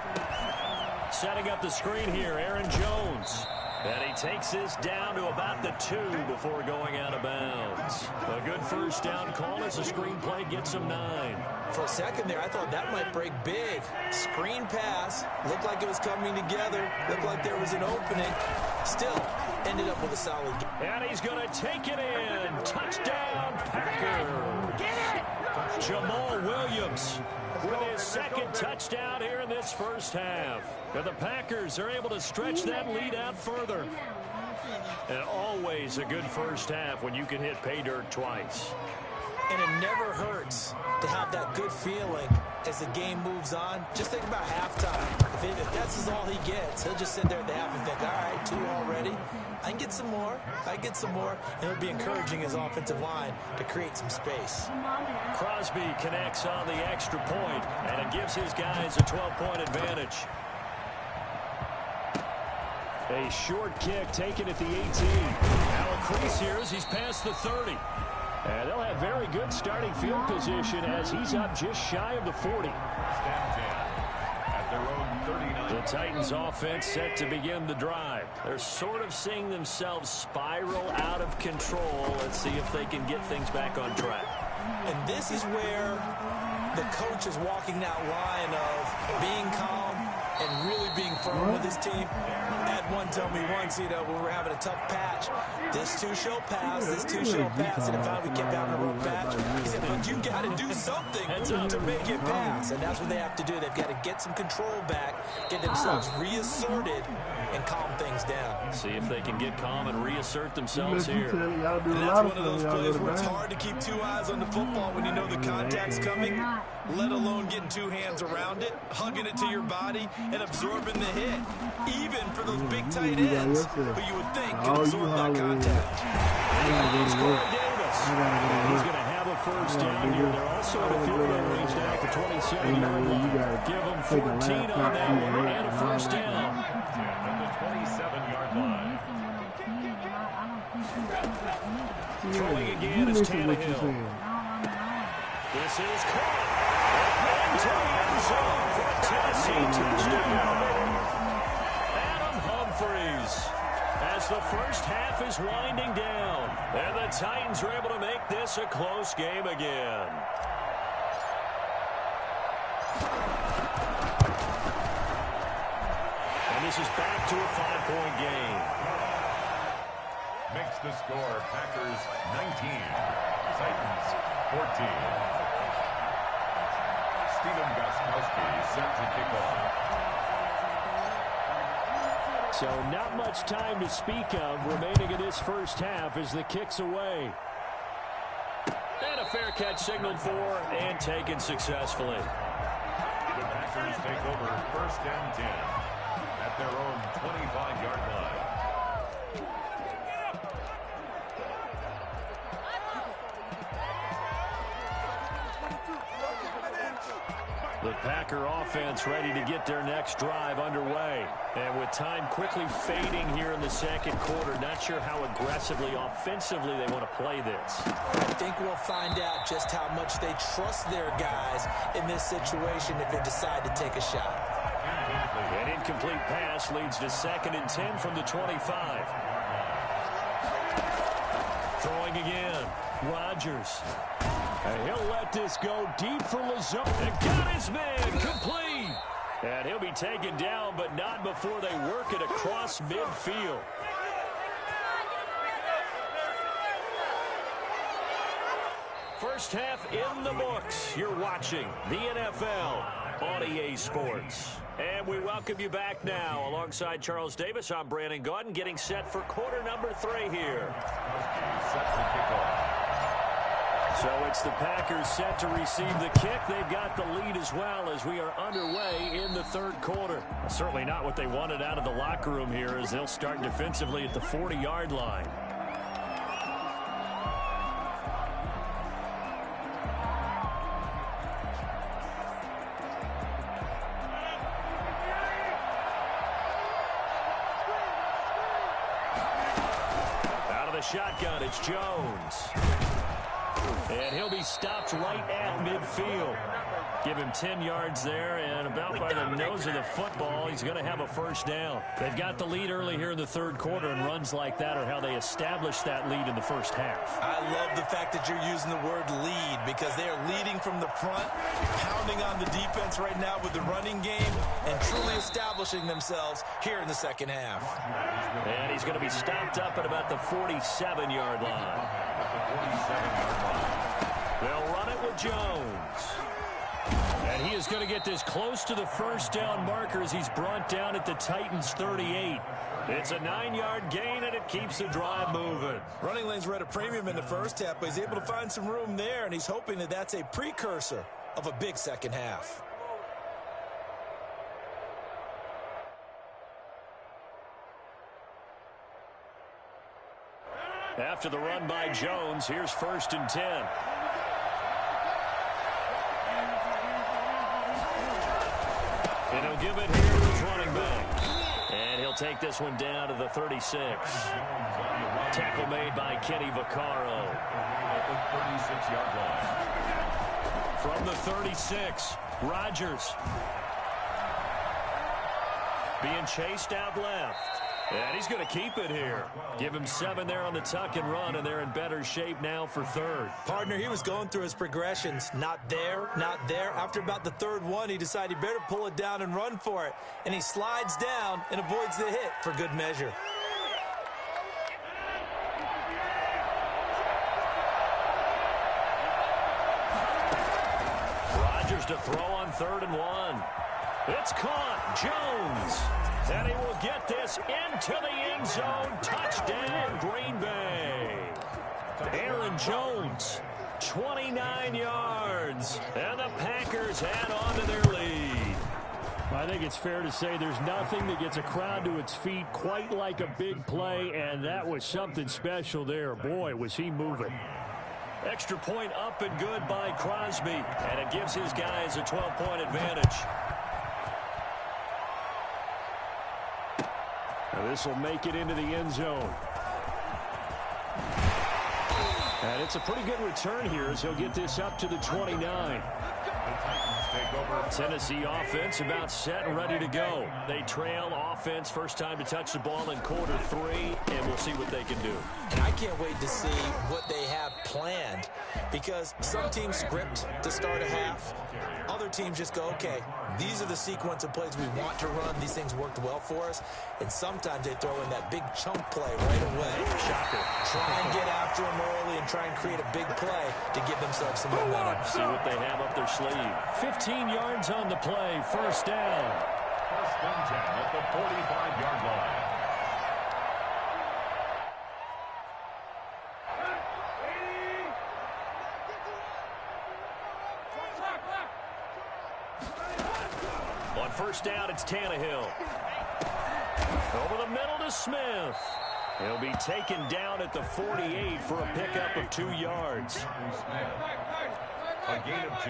[SPEAKER 3] Setting up the screen here, Aaron Jones. And he takes this down to about the 2 before going out of bounds. A good first down call as the screen play gets him 9.
[SPEAKER 2] For a second there, I thought that might break big. Screen pass. Looked like it was coming together. Looked like there was an opening. Still ended up with a solid game.
[SPEAKER 3] And he's going to take it in. Touchdown, Packers.
[SPEAKER 10] Get it!
[SPEAKER 3] Jamal Williams with his 2nd touchdown here in this first half. And the Packers are able to stretch that lead out further. And always a good first half when you can hit pay dirt twice.
[SPEAKER 2] And it never hurts to have that good feeling as the game moves on. Just think about halftime. If that's the is all he gets. He'll just sit there at the half and think, all right, 2 already. I can get some more. I can get some more. And he'll be encouraging his offensive line to create some space.
[SPEAKER 5] Crosby connects on the extra point, and it gives his guys a 12-point advantage. A short kick taken at the 18. Now a crease here as he's past the 30. And they'll have very good starting field position as he's up just shy of the 40.
[SPEAKER 4] At their own 39.
[SPEAKER 5] The Titans offense set to begin the drive. They're sort of seeing themselves spiral out of control. Let's see if they can get things back on track.
[SPEAKER 2] And this is where the coach is walking that line of being calm and really being firm with his team. Had one tell me once, when we were having a tough patch, this 2 shall pass, this 2 shall pass, and if we kept having a rough patch, he said, but you got to do something to make it pass, and that's what they have to do. They've got to get some control back, get themselves reasserted, and calm things down.
[SPEAKER 5] See if they can get calm and reassert themselves here.
[SPEAKER 2] And that's one of those plays where it's hard to keep 2 eyes on the football when you know the contact's coming, let alone getting 2 hands around it, hugging it to your body, and absorbing the hit, even for those big tight ends who you would think can absorb that contact.
[SPEAKER 5] He's going to have a first down here. They're also at a field goal range down at the 27-yard line. Give them 14 on that one and a first down.
[SPEAKER 4] At the 27-yard line.
[SPEAKER 5] Throwing again is Tannehill. This is caught. Into the end zone for a Tennessee touchdown. Adam Humphries, as the first half is winding down, and the Titans are able to make this a close game again. And this is back to a 5-point game.
[SPEAKER 4] Makes the score Packers 19, Titans 14. Stephen Gostkowski set to kick off.
[SPEAKER 5] So not much time to speak of remaining in this first half as the kick's away. And a fair catch signaled for and taken successfully.
[SPEAKER 4] The Packers take over 1st and 10 at their own 25-yard line.
[SPEAKER 5] The Packer offense ready to get their next drive underway. And with time quickly fading here in the second quarter, not sure how aggressively, offensively they want to play this.
[SPEAKER 2] I think we'll find out just how much they trust their guys in this situation if they decide to take a shot.
[SPEAKER 5] An incomplete pass leads to 2nd and 10 from the 25. Throwing again, Rodgers. And he'll let this go deep for Lazard. And got his man complete. And he'll be taken down, but not before they work it across midfield. First half in the books. You're watching the NFL on EA Sports. And we welcome you back now. Alongside Charles Davis, I'm Brandon Gaudin, getting set for quarter number 3 here.
[SPEAKER 4] Set to kick off.
[SPEAKER 5] So it's the Packers set to receive the kick. They've got the lead as well as we are underway in the third quarter. Certainly not what they wanted out of the locker room here as they'll start defensively at the 40-yard line. Out of the shotgun, it's Jones. And he'll be stopped right at midfield. Give him 10 yards there, and about by the nose of the football, he's going to have a first down. They've got the lead early here in the third quarter, and runs like that are how they establish that lead in the first half.
[SPEAKER 2] I love the fact that you're using the word lead because they are leading from the front, pounding on the defense right now with the running game, and truly establishing themselves here in the second half.
[SPEAKER 5] And he's going to be stopped up at about the 47-yard line. They'll run it with Jones. And he is going to get this close to the first down marker as he's brought down at the Titans' 38. It's a 9-yard gain, and it keeps the drive moving.
[SPEAKER 2] Running lanes were at a premium in the first half, but he's able to find some room there, and he's hoping that that's a precursor of a big second half.
[SPEAKER 3] After the run by Jones, here's 1st and 10. And he'll give it here to his running back. And he'll take this one down to the 36. Tackle made by Kenny Vaccaro.
[SPEAKER 4] At the 36-yard line.
[SPEAKER 3] From the 36, Rodgers. Being chased out left. And he's going to keep it here. Give him 7 there on the tuck and run, and they're in better shape now for 3rd.
[SPEAKER 2] Partner, he was going through his progressions. Not there, not there. After about the 3rd one, he decided he better pull it down and run for it. And he slides down and avoids the hit for good measure.
[SPEAKER 3] Rodgers to throw on 3rd and 1. It's caught. Jones. And he will get this into the end zone. Touchdown, Green Bay. Aaron Jones, 29 yards. And the Packers add on to their lead.
[SPEAKER 5] I think it's fair to say there's nothing that gets a crowd to its feet quite like a big play, and that was something special there. Boy, was he moving.
[SPEAKER 3] Extra point up and good by Crosby. And it gives his guys a 12-point advantage.
[SPEAKER 5] Now this will make it into the end zone. And it's a pretty good return here as he'll get this up to the 29. Tennessee offense about set and ready to go. They trail offense, first time to touch the ball in quarter 3, and we'll see what they can do.
[SPEAKER 2] And I can't wait to see what they have planned, because some teams script to start a half. Other teams just go, okay, these are the sequence of plays we want to run. These things worked well for us. And sometimes they throw in that big chunk play right away.
[SPEAKER 3] Shocker.
[SPEAKER 2] Try and get after them early and try and create a big play to give themselves some momentum.
[SPEAKER 3] See what they have up their sleeve.
[SPEAKER 5] 15 yards on the play, 1st down.
[SPEAKER 4] 1st and 10 at the 45-yard line.
[SPEAKER 3] On 1st down, it's Tannehill. Over the middle to Smith. He'll be taken down at the 48 for a pickup of 2 yards.
[SPEAKER 4] A gain of 2.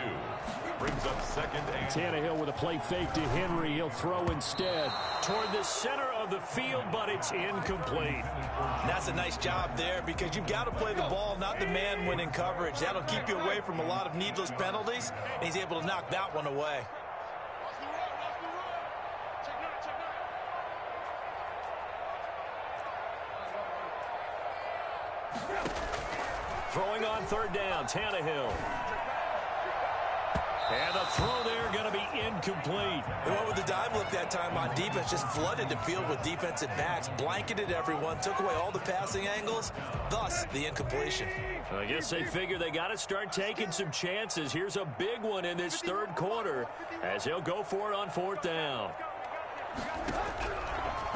[SPEAKER 4] Brings up 2nd and
[SPEAKER 5] Tannehill with a play fake to Henry. He'll throw instead.
[SPEAKER 3] Toward the center of the field, but it's incomplete.
[SPEAKER 2] And that's a nice job there, because you've got to play the ball, not the man when in coverage. That'll keep you away from a lot of needless penalties, and he's able to knock that one away.
[SPEAKER 3] Throwing on 3rd down, Tannehill. And the throw there going to be incomplete.
[SPEAKER 2] They went with the dime look that time on defense, just flooded the field with defensive backs, blanketed everyone, took away all the passing angles, thus the incompletion.
[SPEAKER 3] I guess they figure they got to start taking some chances. Here's a big one in this 3rd quarter as they'll go for it on 4th down.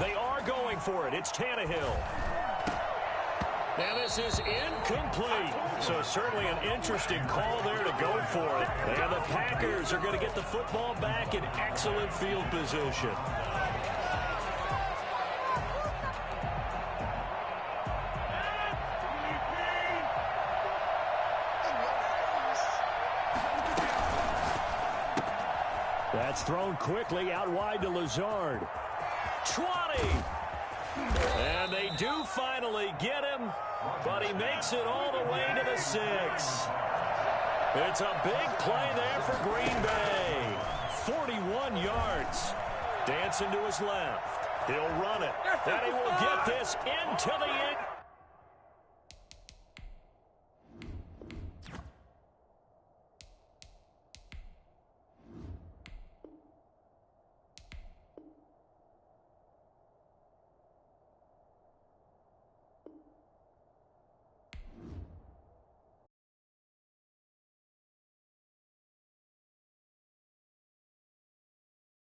[SPEAKER 3] They are going for it. It's Tannehill. Now this is incomplete. So certainly an interesting call there to go for it. And the Packers are going to get the football back in excellent field position.
[SPEAKER 5] That's thrown quickly out wide to Lazard.
[SPEAKER 3] 20. And they do finally get him, but he makes it all the way to the 6. It's a big play there for Green Bay. 41 yards. Dancing to his left. He'll run it. And he will get this into the end.